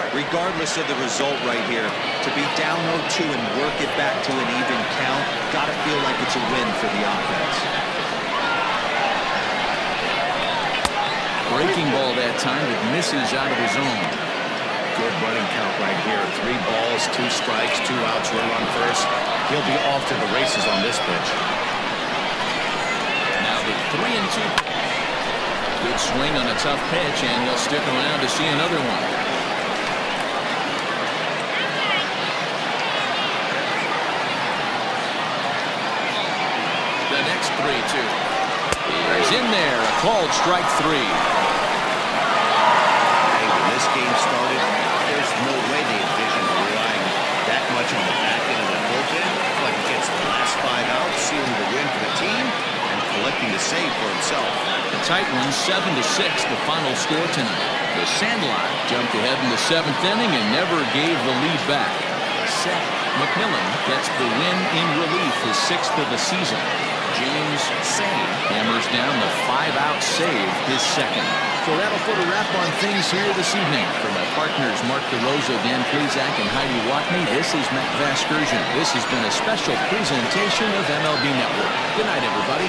Regardless of the result right here, to be down 0-2 and work it back to an even count, got to feel like it's a win for the offense. Breaking ball that time that misses out of the zone. Good running count right here. 3 balls, 2 strikes, 2 outs, run on first. He'll be off to the races on this pitch. Now the 3-2. Good swing on a tough pitch, and he'll stick around to see another one. The next 3-2 is in there. A called strike 3. Hey, when this game started, there's no way they envisioned relying that much on the back end of the bullpen, but he gets the last 5 outs, sealing the win for the team and collecting the save for himself. A tight one, 7-6, the final score tonight. The Sandlot jumped ahead in the 7th inning and never gave the lead back. Seth McMillan gets the win in relief, his 6th of the season. James Sane hammers down the 5-out save, his 2nd. So that'll put a wrap on things here this evening. For my partners Mark DeRosa, Dan Plezak, and Heidi Watney, this is Matt Vasgersian. This has been a special presentation of MLB Network. Good night, everybody.